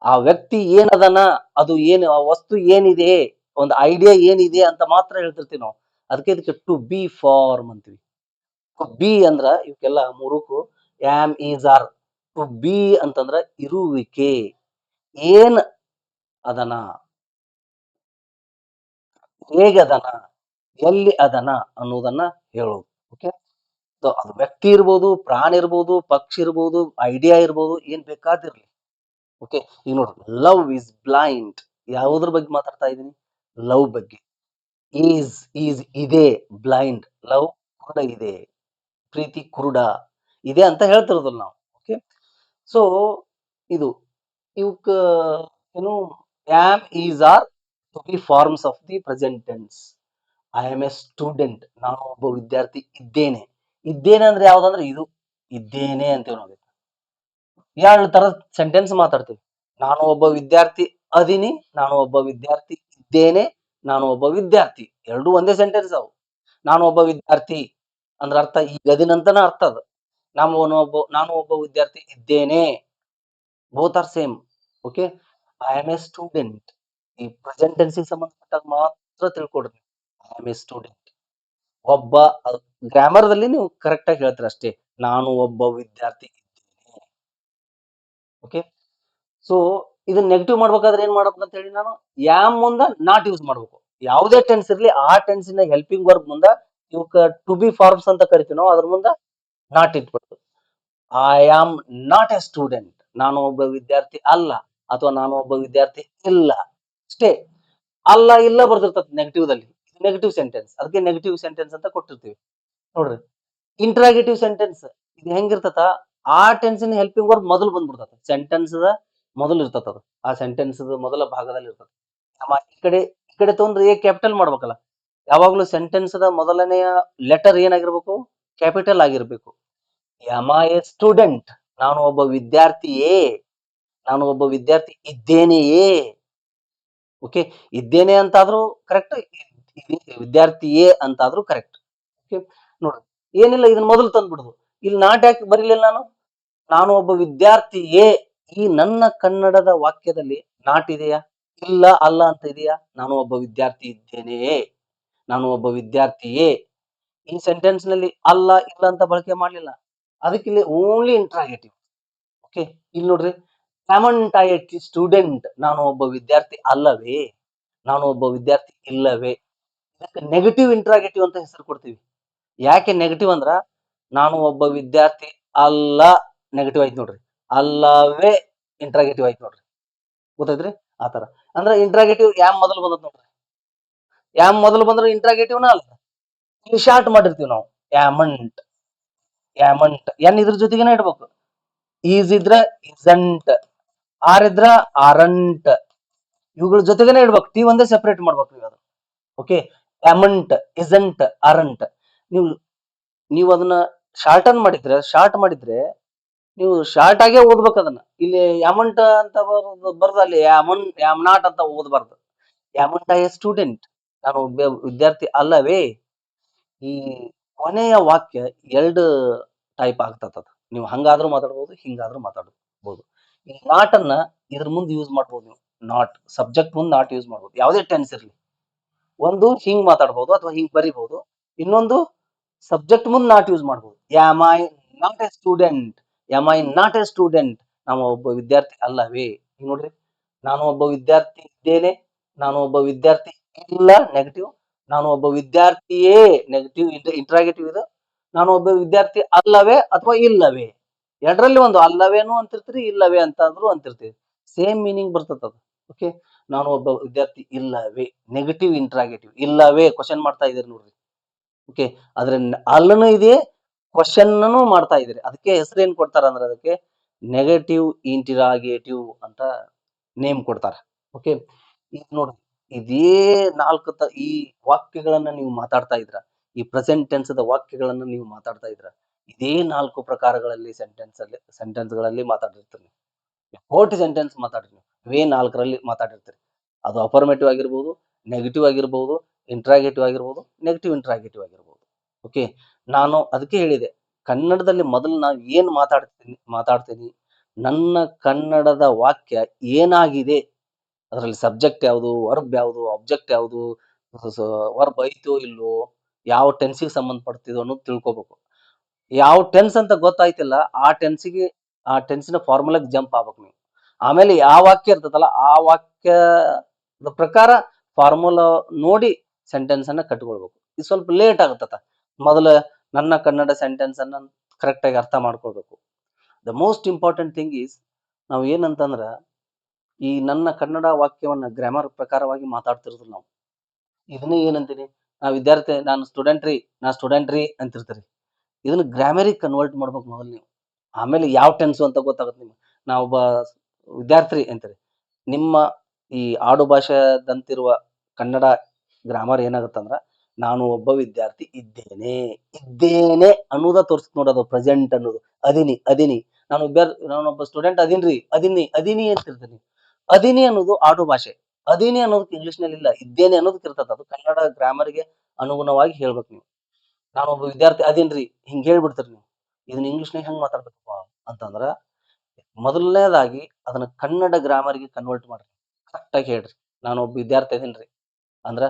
ಆ ವ್ಯಕ್ತಿ ಏನದನ, ಅದು ಏನು, ಆ ವಸ್ತು ಏನಿದೆ, ಒಂದು ಐಡಿಯಾ ಏನಿದೆ ಅಂತ ಮಾತ್ರ ಹೇಳ್ತಿರ್ತೀವಿ ನಾವು. ಅದಕ್ಕೆ ಇದಕ್ಕೆ ಟು ಬಿ ಫಾರ್ಮ್ ಅಂತೀವಿ. ಬಿ ಅಂದ್ರ ಇವಕ್ಕೆಲ್ಲ ಮೂರಕ್ಕೂ am is are. To be ಅಂತಂದ್ರ ಇರುವಿಕೆ, ಏನ್ ಅದನ, ಹೇಗದನ, ಎಲ್ಲಿ ಅದನ ಅನ್ನೋದನ್ನ ಹೇಳೋದು. ಓಕೆ, ಅದು ವ್ಯಕ್ತಿ ಇರ್ಬೋದು, ಪ್ರಾಣಿ ಇರ್ಬೋದು, ಪಕ್ಷಿ ಇರ್ಬೋದು, ಐಡಿಯಾ ಇರ್ಬೋದು, ಏನ್ ಬೇಕಾದಿರ್ಲಿ. ಓಕೆ, ಈಗ ನೋಡ್ರಿ, ಲವ್ ಇಸ್ ಬ್ಲೈಂಡ್, ಯಾವುದ್ರ ಬಗ್ಗೆ ಮಾತಾಡ್ತಾ ಇದ್ದೀನಿ? ಲವ್ ಬಗ್ಗೆ. ಈಸ್ ಇದೆ, ಬ್ಲೈಂಡ್, ಲವ್ ಕುರುಡ ಇದೆ, ಪ್ರೀತಿ ಕುರುಡ ಇದೆ ಅಂತ ಹೇಳ್ತಿರೋದಲ್ಲ ನಾವು. ಓಕೆ, ಸೊ ಇದು ಇವಕ್ಕ ಏನು, am is are to be forms of the present tense. I am a student, ನಾನು ಒಬ್ಬ ವಿದ್ಯಾರ್ಥಿ ಇದ್ದೇನೆ. ಇದ್ದೇನೆ ಅಂದ್ರೆ ಯಾವ್ದಂದ್ರೆ ಇದು ಇದ್ದೇನೆ ಅಂತೀವಿ ನಾವು. ಎರಡು ತರದ ಸೆಂಟೆನ್ಸ್ ಮಾತಾಡ್ತೀವಿ. ನಾನು ಒಬ್ಬ ವಿದ್ಯಾರ್ಥಿ ಅದೀನಿ, ನಾನು ಒಬ್ಬ ವಿದ್ಯಾರ್ಥಿ ಇದ್ದೇನೆ, ನಾನು ಒಬ್ಬ ವಿದ್ಯಾರ್ಥಿ, ಎರಡು ಒಂದೇ ಸೆಂಟೆನ್ಸ್ ಅವು. ನಾನು ಒಬ್ಬ ವಿದ್ಯಾರ್ಥಿ ಅಂದ್ರ ಅರ್ಥ ಈಗದಿನಂತನ ಅರ್ಥ ಅದು. ನಾನು ಒಬ್ಬ ವಿದ್ಯಾರ್ಥಿ ಇದ್ದೇನೆ, both are same. Okay, I am a student, ಈ ಪ್ರೆಸೆಂಟ್ ಟೆನ್ಸ್ ಸಂಬಂಧಪಟ್ಟಾಗ ಮಾತ್ರ ತಿಳ್ಕೊಡ್ರಿ. ಐ ಆಮ್ ಎ ಸ್ಟೂಡೆಂಟ್, ಒಬ್ಬ, ಗ್ರಾಮರ್ದಲ್ಲಿ ನೀವು ಕರೆಕ್ಟ್ ಆಗಿ ಹೇಳ್ತೀರ ಅಷ್ಟೇ. ನಾನು ಒಬ್ಬ ವಿದ್ಯಾರ್ಥಿ ಇದ್ದೇನೆ. ಓಕೆ, ಸೊ ಇದನ್ನ ನೆಗೆಟಿವ್ ಮಾಡ್ಬೇಕಾದ್ರೆ ಏನ್ ಮಾಡ್ಬೇಕು ಅಂತ ಹೇಳಿ, ನಾನು ಯಾಮ್ ಮುಂದ ನಾಟ್ ಯೂಸ್ ಮಾಡ್ಬೇಕು. ಯಾವುದೇ ಟೆನ್ಸ್ ಇರ್ಲಿ, ಆ ಟೆನ್ಸಿನ ಹೆಲ್ಪಿಂಗ್ ವರ್ಬ್ ಮುಂದ ಇವಕ್ಕ ಟು ಬಿ ಫಾರ್ಮ್ಸ್ ಅಂತ ಕರಿತೀವಿ ನಾವು, ಅದ್ರ ಮುಂದ ನಾಟ್ ಇಟ್ಬಿಡ್ತು. I am not a student, ನಾನು ಒಬ್ಬ ವಿದ್ಯಾರ್ಥಿ ಅಲ್ಲ, ಅಥವಾ ನಾನು ಒಬ್ಬ ವಿದ್ಯಾರ್ಥಿ ಇಲ್ಲ, ಅಷ್ಟೇ. ಅಲ್ಲ ಇಲ್ಲ ಬರ್ದಿರ್ತದೆ ನೆಗೆಟಿವ್ ದಲ್ಲಿ. ನೆಗೆಟಿವ್ ಸೆಂಟೆನ್ಸ್, ಅದಕ್ಕೆ ನೆಗೆಟಿವ್ ಸೆಂಟೆನ್ಸ್ ಅಂತ ಕೊಟ್ಟಿರ್ತೀವಿ. ನೋಡ್ರಿ, ಇಂಟ್ರಾಗೇಟಿವ್ ಸೆಂಟೆನ್ಸ್ ಇದು ಹೆಂಗಿರ್ತತ, ಆ ಟೆನ್ಸಿನ ಹೆಲ್ಪಿಂಗ್ ವರ್ಬ್ ಮೊದಲು ಬಂದ್ಬಿಡ್ತದೆ. ಸೆಂಟೆನ್ಸ್ ಮೊದಲು ಇರ್ತದ ಅದು, ಆ ಸೆಂಟೆನ್ಸ್ ಮೊದಲ ಭಾಗದಲ್ಲಿ ಇರ್ತದೆ. ಈ ಕಡೆ ತಗೊಂಡ್ರೆ ಎ ಕ್ಯಾಪಿಟಲ್ ಮಾಡ್ಬೇಕಲ್ಲ. ಯಾವಾಗ್ಲೂ ಸೆಂಟೆನ್ಸ್ ಮೊದಲನೆಯ ಲೆಟರ್ ಏನಾಗಿರ್ಬೇಕು? ಕ್ಯಾಪಿಟಲ್ ಆಗಿರ್ಬೇಕು. ಎಮ್ ಐ ಎ ಸ್ಟೂಡೆಂಟ್, ನಾನು ಒಬ್ಬ ವಿದ್ಯಾರ್ಥಿಯೇ, ನಾನು ಒಬ್ಬ ವಿದ್ಯಾರ್ಥಿ ಇದ್ದೇನೆಯೇ. ಓಕೆ, ಇದ್ದೇನೆ ಅಂತಾದ್ರೂ ಕರೆಕ್ಟ್, ವಿದ್ಯಾರ್ಥಿಯೇ ಅಂತಾದ್ರೂ ಕರೆಕ್ಟ್. ಓಕೆ, ನೋಡ್ರಿ, ಏನಿಲ್ಲ, ಇದನ್ನ ಮೊದಲು ತಂದ್ಬಿಡುದು. ಇಲ್ಲಿ ನಾಟ್ ಯಾಕೆ ಬರೀಲಿಲ್ಲ ನಾನು? ನಾನು ಒಬ್ಬ ವಿದ್ಯಾರ್ಥಿಯೇ, ಈ ನನ್ನ ಕನ್ನಡದ ವಾಕ್ಯದಲ್ಲಿ ನಾಟ್ ಇದೆಯಾ? ಇಲ್ಲ, ಅಲ್ಲ ಅಂತ ಇದೆಯಾ? ನಾನು ಒಬ್ಬ ವಿದ್ಯಾರ್ಥಿ ಇದ್ದೇನೆಯೇ, ನಾನು ಒಬ್ಬ ವಿದ್ಯಾರ್ಥಿಯೇ. ಈ ಸೆಂಟೆನ್ಸ್ ನಲ್ಲಿ ಅಲ್ಲ ಇಲ್ಲ ಅಂತ ಬಳಕೆ ಮಾಡ್ಲಿಲ್ಲ. ಅದಕ್ಕೆ ಇಲ್ಲಿ ಓನ್ಲಿ ಇಂಟ್ರಾಗೇಟಿವ್. ಓಕೆ, ಇಲ್ಲಿ ನೋಡ್ರಿ, ಹ್ಯಾಮಂಟ್ ಐ ಸ್ಟೂಡೆಂಟ್, ನಾನು ಒಬ್ಬ ವಿದ್ಯಾರ್ಥಿ ಅಲ್ಲವೇ, ನಾನು ಒಬ್ಬ ವಿದ್ಯಾರ್ಥಿ ಇಲ್ಲವೇ. ಇದಕ್ಕೆ ನೆಗೆಟಿವ್ ಇಂಟ್ರಾಗೇಟಿವ್ ಅಂತ ಹೆಸರು ಕೊಡ್ತೀವಿ. ಯಾಕೆ ನೆಗೆಟಿವ್ ಅಂದ್ರ, ನಾನು ಒಬ್ಬ ವಿದ್ಯಾರ್ಥಿ ಅಲ್ಲ ನೆಗೆಟಿವ್ ಆಯ್ತು ನೋಡ್ರಿ, ಅಲ್ಲವೇ ಇಂಟ್ರಾಗೇಟಿವ್ ಆಯ್ತು ನೋಡ್ರಿ. ಗೊತ್ತೈತ್ರಿ? ಆತರ ಅಂದ್ರೆ ಇಂಟ್ರಾಗೇಟಿವ್ ಯಾಮ್ ಮೊದಲು ಬಂದತ್ ನೋಡ್ರಿ. ಯಾಮ್ ಮೊದಲು ಬಂದ್ರೆ ಇಂಟ್ರಾಗೇಟಿವ್ನ ಅಲ್ಲ. ಇಲ್ಲಿ ಶಾರ್ಟ್ ಮಾಡಿರ್ತೀವಿ ನಾವು, ಯಾಮಂಟ್. ಯಾಮಂಟ್ ಎನ್ ಇದ್ರ ಜೊತೆಗೇನೆ ಇಡ್ಬೇಕು. ಈಸ್ ಇದ್ರೆ ಇಸಂಟ್, ಆರ್ ಇದ್ರ ಆರಂಟ್, ಇವುಗಳ ಜೊತೆಗೇನೆ ಇಡ್ಬೇಕು. ಟಿ ಒಂದೇ ಸೆಪರೇಟ್ ಮಾಡ್ಬೇಕು ನೀವು ಅದು. Okay, amount, isn't, ಅರಂಟ್. ನೀವು ನೀವು ಅದನ್ನ ಶಾರ್ಟ್ ಮಾಡಿದ್ರೆ ನೀವು ಶಾರ್ಟ್ ಆಗೇ ಓದ್ಬೇಕು ಅದನ್ನ. ಇಲ್ಲಿ ಅಮಂಟ್ ಅಂತ ಬರ್ದು ಅಲ್ಲಿ ಆಮ್ ನಾಟ್ ಅಂತ ಓದಬಾರ್ದು. ಅಮಂಟ್ ಎ ಸ್ಟೂಡೆಂಟ್, ನಾನು ಒಬ್ಬ ವಿದ್ಯಾರ್ಥಿ ಅಲ್ಲವೇ. ಈ ಕೊನೆಯ ವಾಕ್ಯ ಎರಡು ಟೈಪ್ ಆಗ್ತದ. ನೀವು ಹಂಗಾದ್ರೂ ಮಾತಾಡ್ಬೋದು, ಹಿಂಗಾದ್ರೂ ಮಾತಾಡ್ಬೋದು. ಈ ನಾಟ್ ಅನ್ನ ಇದ್ರ ಮುಂದೆ ಯೂಸ್ ಮಾಡ್ಬೋದು ನೀವು. ನಾಟ್ ಸಬ್ಜೆಕ್ಟ್ ಮುಂದೆ ನಾಟ್ ಯೂಸ್ ಮಾಡ್ಬೋದು, ಯಾವುದೇ ಟೆನ್ಸ್ ಇರಲಿ. ಒಂದು ಹಿಂಗ್ ಮಾತಾಡ್ಬೋದು ಅಥವಾ ಹಿಂಗ್ ಬರಿಬಹುದು, ಇನ್ನೊಂದು ಸಬ್ಜೆಕ್ಟ್ ಮುಂದೆ ನಾಟ್ ಯೂಸ್ ಮಾಡ್ಬೋದು. Am I not a student, am I not a student, ನಾವು ಒಬ್ಬ ವಿದ್ಯಾರ್ಥಿ ಅಲ್ಲವೇ. ಈಗ ನೋಡ್ರಿ, ನಾನು ಒಬ್ಬ ವಿದ್ಯಾರ್ಥಿ ಇದ್ದೇನೆ, ನಾನು ಒಬ್ಬ ವಿದ್ಯಾರ್ಥಿ ಇಲ್ಲ ನೆಗೆಟಿವ್, ನಾನು ಒಬ್ಬ ವಿದ್ಯಾರ್ಥಿಯೇ ನೆಗೆಟಿವ್ ಇಂಟ್ರಾಗೇಟಿವ್ ಇದೆ, ನಾನು ಒಬ್ಬ ವಿದ್ಯಾರ್ಥಿ ಅಲ್ಲವೇ ಅಥವಾ ಇಲ್ಲವೇ, ಎರಡರಲ್ಲಿ ಒಂದು, ಅಲ್ಲವೇನು ಅಂತಿರ್ತೀರಿ, ಇಲ್ಲವೇ ಅಂತಾದ್ರೂ ಅಂತಿರ್ತೀವಿ, ಸೇಮ್ ಮೀನಿಂಗ್ ಬರ್ತದ ಅದು. ಓಕೆ, ನಾನು ಒಬ್ಬ ವಿದ್ಯಾರ್ಥಿ ಇಲ್ಲವೇ, ನೆಗೆಟಿವ್ ಇಂಟ್ರಾಗೇಟಿವ್, ಇಲ್ಲವೇ ಕ್ವಶನ್ ಮಾಡ್ತಾ ಇದ್ದೀರಿ ನೋಡ್ರಿ. ಓಕೆ, ಆದ್ರೆ ಅಲ್ಲೂ ಇದೆ, ಕ್ವಶನ್ ಮಾಡ್ತಾ ಇದ್ದೀರಿ. ಅದಕ್ಕೆ ಹೆಸರು ಏನ್ ಕೊಡ್ತಾರ ಅಂದ್ರೆ ಅದಕ್ಕೆ ನೆಗೆಟಿವ್ ಇಂಟಿರಾಗೇಟಿವ್ ಅಂತ ನೇಮ್ ಕೊಡ್ತಾರ. ಓಕೆ, ಈಗ ನೋಡ್ರಿ, ಇದೇ ಈ ವಾಕ್ಯಗಳನ್ನ ನೀವು ಮಾತಾಡ್ತಾ ಇದ್ರ, ಈ ಪ್ರೆಸೆಂಟ್ ಟೆನ್ಸ್ ವಾಕ್ಯಗಳನ್ನ ನೀವು ಮಾತಾಡ್ತಾ ಇದ್ರ, ಇದೇ 4 ಪ್ರಕಾರಗಳಲ್ಲಿ ಸೆಂಟೆನ್ಸ್ ಗಳಲ್ಲಿ ಮಾತಾಡಿರ್ತೀರಿ. ಕೋಟಿ ಸೆಂಟೆನ್ಸ್ ಮಾತಾಡ್ರಿ, ಇವೇ 4ರಲ್ಲಿ ಮಾತಾಡಿರ್ತೀರಿ. ಅದು ಅಫರ್ಮೇಟಿವ್ ಆಗಿರ್ಬೋದು, ನೆಗೆಟಿವ್ ಆಗಿರ್ಬೋದು, ಇಂಟ್ರಾಗೇಟಿವ್ ಆಗಿರ್ಬೋದು, ನೆಗೆಟಿವ್ ಇಂಟ್ರಾಗೇಟಿವ್ ಆಗಿರ್ಬೋದು. ಓಕೆ, ನಾನು ಅದಕ್ಕೆ ಹೇಳಿದೆ, ಕನ್ನಡದಲ್ಲಿ ಮೊದಲು ನಾವು ಏನ್ ಮಾತಾಡ್ತೀನಿ, ನನ್ನ ಕನ್ನಡದ ವಾಕ್ಯ ಏನಾಗಿದೆ, ಅದರಲ್ಲಿ ಸಬ್ಜೆಕ್ಟ್ ಯಾವುದು, ವರ್ಬ್ ಯಾವುದು, ಆಬ್ಜೆಕ್ಟ್ ಯಾವುದು, ವರ್ಬ್ ಐತೋ ಇಲ್ಲೋ, ಯಾವ ಟೆನ್ಸಿಗೆ ಸಂಬಂಧಪಡ್ತಿದೋ ಅನ್ನೋದು ತಿಳ್ಕೊಬೇಕು. ಯಾವ ಟೆನ್ಸ್ ಅಂತ ಗೊತ್ತಾಯ್ತಿಲ್ಲ, ಆ ಟೆನ್ಸಿನ ಫಾರ್ಮುಲಾಗೆ ಜಂಪ್ ಆಗ್ಬೇಕು ನೀವು. ಆಮೇಲೆ ಯಾವ ವಾಕ್ಯ ಇರ್ತದಲ್ಲ, ಆ ವಾಕ್ಯದ ಪ್ರಕಾರ ಫಾರ್ಮುಲಾ ನೋಡಿ ಸೆಂಟೆನ್ಸ್ ಅನ್ನ ಕಟ್ಕೊಳ್ಬೇಕು. ಇದು ಸ್ವಲ್ಪ ಲೇಟ್ ಆಗತ್ತ. ಮೊದಲ ನನ್ನ ಕನ್ನಡ ಸೆಂಟೆನ್ಸ್ ಅನ್ನ ಕರೆಕ್ಟ್ ಆಗಿ ಅರ್ಥ ಮಾಡ್ಕೊಳ್ಬೇಕು. The most important thing is, ನಾವು ಏನಂತಂದ್ರ, ಈ ನನ್ನ ಕನ್ನಡ ವಾಕ್ಯವನ್ನ ಗ್ರಾಮರ್ ಪ್ರಕಾರವಾಗಿ ಮಾತಾಡ್ತಿರೋದು ನಾವು. ಇದನ್ನೇ ಏನಂತೀನಿ, ನಾನು ಸ್ಟೂಡೆಂಟ್ ರೀ ಅಂತಿರ್ತೀರಿ. ಇದನ್ನ ಗ್ರಾಮರಿಗೆ ಕನ್ವರ್ಟ್ ಮಾಡ್ಬೇಕು ಮೊದಲು ನೀವು. ಆಮೇಲೆ ಯಾವ ಟೆನ್ಸ್ ಅಂತ ಗೊತ್ತಾಗುತ್ತೆ ನಿಮ್ಗೆ. ನಾವೊಬ್ಬ ವಿದ್ಯಾರ್ಥಿ ಅಂತೀರಿ. ನಿಮ್ಮ ಈ ಆಡು ಭಾಷೆದಂತಿರುವ ಕನ್ನಡ ಗ್ರಾಮರ್ ಏನಾಗುತ್ತಂದ್ರ, ನಾನು ಒಬ್ಬ ವಿದ್ಯಾರ್ಥಿ ಇದ್ದೇನೆ ಅನ್ನೋದ ತೋರಿಸುತ್ತೆ ನೋಡೋದು. ಪ್ರೆಸೆಂಟ್ ಅನ್ನೋದು ಅದೀನಿ. ನಾನೊಬ್ಬ ಸ್ಟೂಡೆಂಟ್ ಅದೀನಿ ಅಂತಿರ್ತೀನಿ. ಅದೀನಿ ಅನ್ನೋದು ಆಡು ಭಾಷೆ. ಅದೀನಿ ಅನ್ನೋದಕ್ಕೆ ಇಂಗ್ಲಿಷ್ ನಲ್ಲಿ ಇಲ್ಲ, ಇದ್ದೇನೆ ಅನ್ನೋದಕ್ಕೆ ಇರ್ತದ. ಅದು ಕನ್ನಡ ಗ್ರಾಮರ್ಗೆ ಅನುಗುಣವಾಗಿ ಹೇಳ್ಬೇಕು ನೀವು. ನಾನೊಬ್ಬ ವಿದ್ಯಾರ್ಥಿ ಅದೀನ್ರಿ ಹಿಂಗ್ ಹೇಳ್ಬಿಡ್ತೀರಿ ನೀವು. ಇದನ್ನ ಇಂಗ್ಲಿಷ್ನಾಗ ಹೆಂಗ್ ಮಾತಾಡ್ಬೇಕಪ್ಪ ಅಂತಂದ್ರ, ಮೊದಲನೇದಾಗಿ ಅದನ್ನ ಕನ್ನಡ ಗ್ರಾಮರ್ಗೆ ಕನ್ವರ್ಟ್ ಮಾಡ್ರಿ. ಕರೆಕ್ಟ್ ಆಗಿ ಹೇಳ್ರಿ, ನಾನು ಒಬ್ಬ ವಿದ್ಯಾರ್ಥಿ ಅದೀನ್ರಿ ಅಂದ್ರ,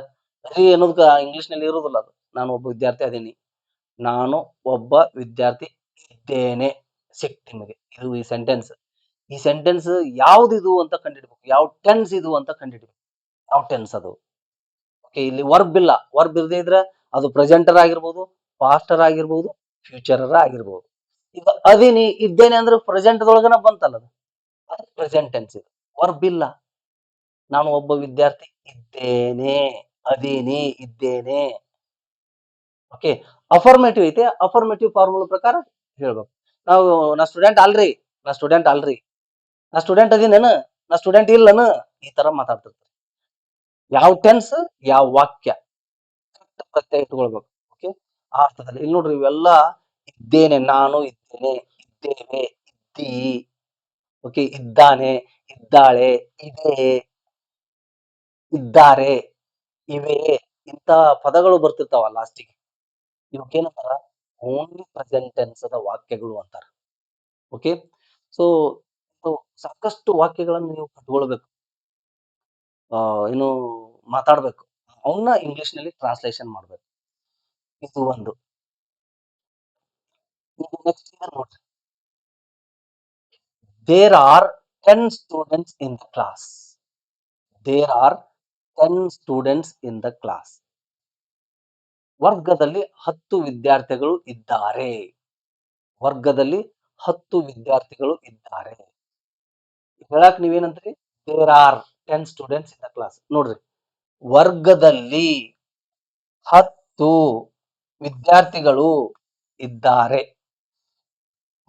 ರೀ ಅನ್ನೋದಕ್ಕ ಇಂಗ್ಲಿಷ್ ನಲ್ಲಿ ಇರೋದಿಲ್ಲ ಅದು. ನಾನು ಒಬ್ಬ ವಿದ್ಯಾರ್ಥಿ ಅದೀನಿ, ನಾನು ಒಬ್ಬ ವಿದ್ಯಾರ್ಥಿ ಇದ್ದೇನೆ. ಸಿಕ್ತು ನಿಮಗೆ ಇದು ಈ ಸೆಂಟೆನ್ಸ್ ಯಾವ್ದಿದು ಅಂತ ಕಂಡಿಡ್ಬೇಕು, ಯಾವ ಟೆನ್ಸ್ ಇದು ಅಂತ ಕಂಡಿಡ್ಬೇಕು, ಯಾವ ಟೆನ್ಸ್ ಅದು. ಓಕೆ, ಇಲ್ಲಿ ವರ್ಬ್ ಇಲ್ಲ. ವರ್ಬ್ ಇರದೇ ಇದ್ರೆ ಅದು ಪ್ರೆಸೆಂಟರ್ ಆಗಿರ್ಬೋದು, ಪಾಸ್ಟರ್ ಆಗಿರ್ಬೋದು, ಫ್ಯೂಚರರ್ ಆಗಿರ್ಬೋದು. ಈಗ ಇದ್ದೇನೆ ಅಂದ್ರೆ ಪ್ರೆಸೆಂಟ್ ದೊಳಗನ ಬಂತಲ್ಲ ಅದು ಪ್ರೆಸೆಂಟ್ ಟೆನ್ಸ್. ಇದು ವರ್ಬ್ ಇಲ್ಲ. ನಾನು ಒಬ್ಬ ವಿದ್ಯಾರ್ಥಿ ಇದ್ದೇನೆ. ಓಕೆ, ಅಫರ್ಮೇಟಿವ್ ಐತೆ, ಅಫರ್ಮೇಟಿವ್ ಫಾರ್ಮುಲಾ ಪ್ರಕಾರ ಹೇಳ್ಬೇಕು. ನಾ ಸ್ಟೂಡೆಂಟ್ ಅಲ್ರಿ, ನಾ ಸ್ಟೂಡೆಂಟ್ ಅದೀನೇನು, ನಾ ಸ್ಟೂಡೆಂಟ್ ಇಲ್ಲನು, ಈ ತರ ಮಾತಾಡ್ತಿರ್ತಾರೆ. ಯಾವ ಟೆನ್ಸ್, ಯಾವ ವಾಕ್ಯ ಪ್ರತ್ಯಯ ಇಟ್ಕೊಳ್ಬೇಕು. ಓಕೆ, ಆ ಅರ್ಥದಲ್ಲಿ ಇಲ್ಲಿ ನೋಡ್ರಿ, ಇವೆಲ್ಲ ಇದ್ದೇನೆ, ನಾನು ಇದ್ದೇನೆ, ಇದ್ದೇವೆ, ಇದ್ದೀ, ಓಕೆ, ಇದ್ದಾನೆ, ಇದ್ದಾಳೆ, ಇದೆ, ಇದ್ದಾರೆ, ಇವೆ, ಇಂತ ಪದಗಳು ಬರ್ತಿರ್ತಾವ ಲಾಸ್ಟಿಗೆ. ಇವಕ್ಕೇನಂತಾರ, ಓನ್ಲಿ ಪ್ರೆಸೆಂಟ್ ಟೆನ್ಸ್ ವಾಕ್ಯಗಳು ಅಂತಾರ. ಓಕೆ, ಸೊ ಸಾಕಷ್ಟು ವಾಕ್ಯಗಳನ್ನು ನೀವು ಕಟ್ಕೊಳ್ಬೇಕು, ಏನು ಮಾತಾಡ್ಬೇಕು, ಅವನ್ನ ಇಂಗ್ಲಿಷ್ ನಲ್ಲಿ ಟ್ರಾನ್ಸ್ಲೇಷನ್ ಮಾಡ್ಬೇಕು. ಇದು ಒಂದು. ನೆಕ್ಸ್ಟ್ ನೋಡ್ರಿ, there are 10 students in the class. There are 10 students in the class. ವರ್ಗದಲ್ಲಿ 10 ವಿದ್ಯಾರ್ಥಿಗಳು ಇದ್ದಾರೆ. ವರ್ಗದಲ್ಲಿ 10 ವಿದ್ಯಾರ್ಥಿಗಳು ಇದ್ದಾರೆ. ಹೇಳಕ್ ನೀವೇನಂತೀರಿ, there are 10 students in the class. ನೋಡ್ರಿ, ವರ್ಗದಲ್ಲಿ 10 ವಿದ್ಯಾರ್ಥಿಗಳು ಇದ್ದಾರೆ.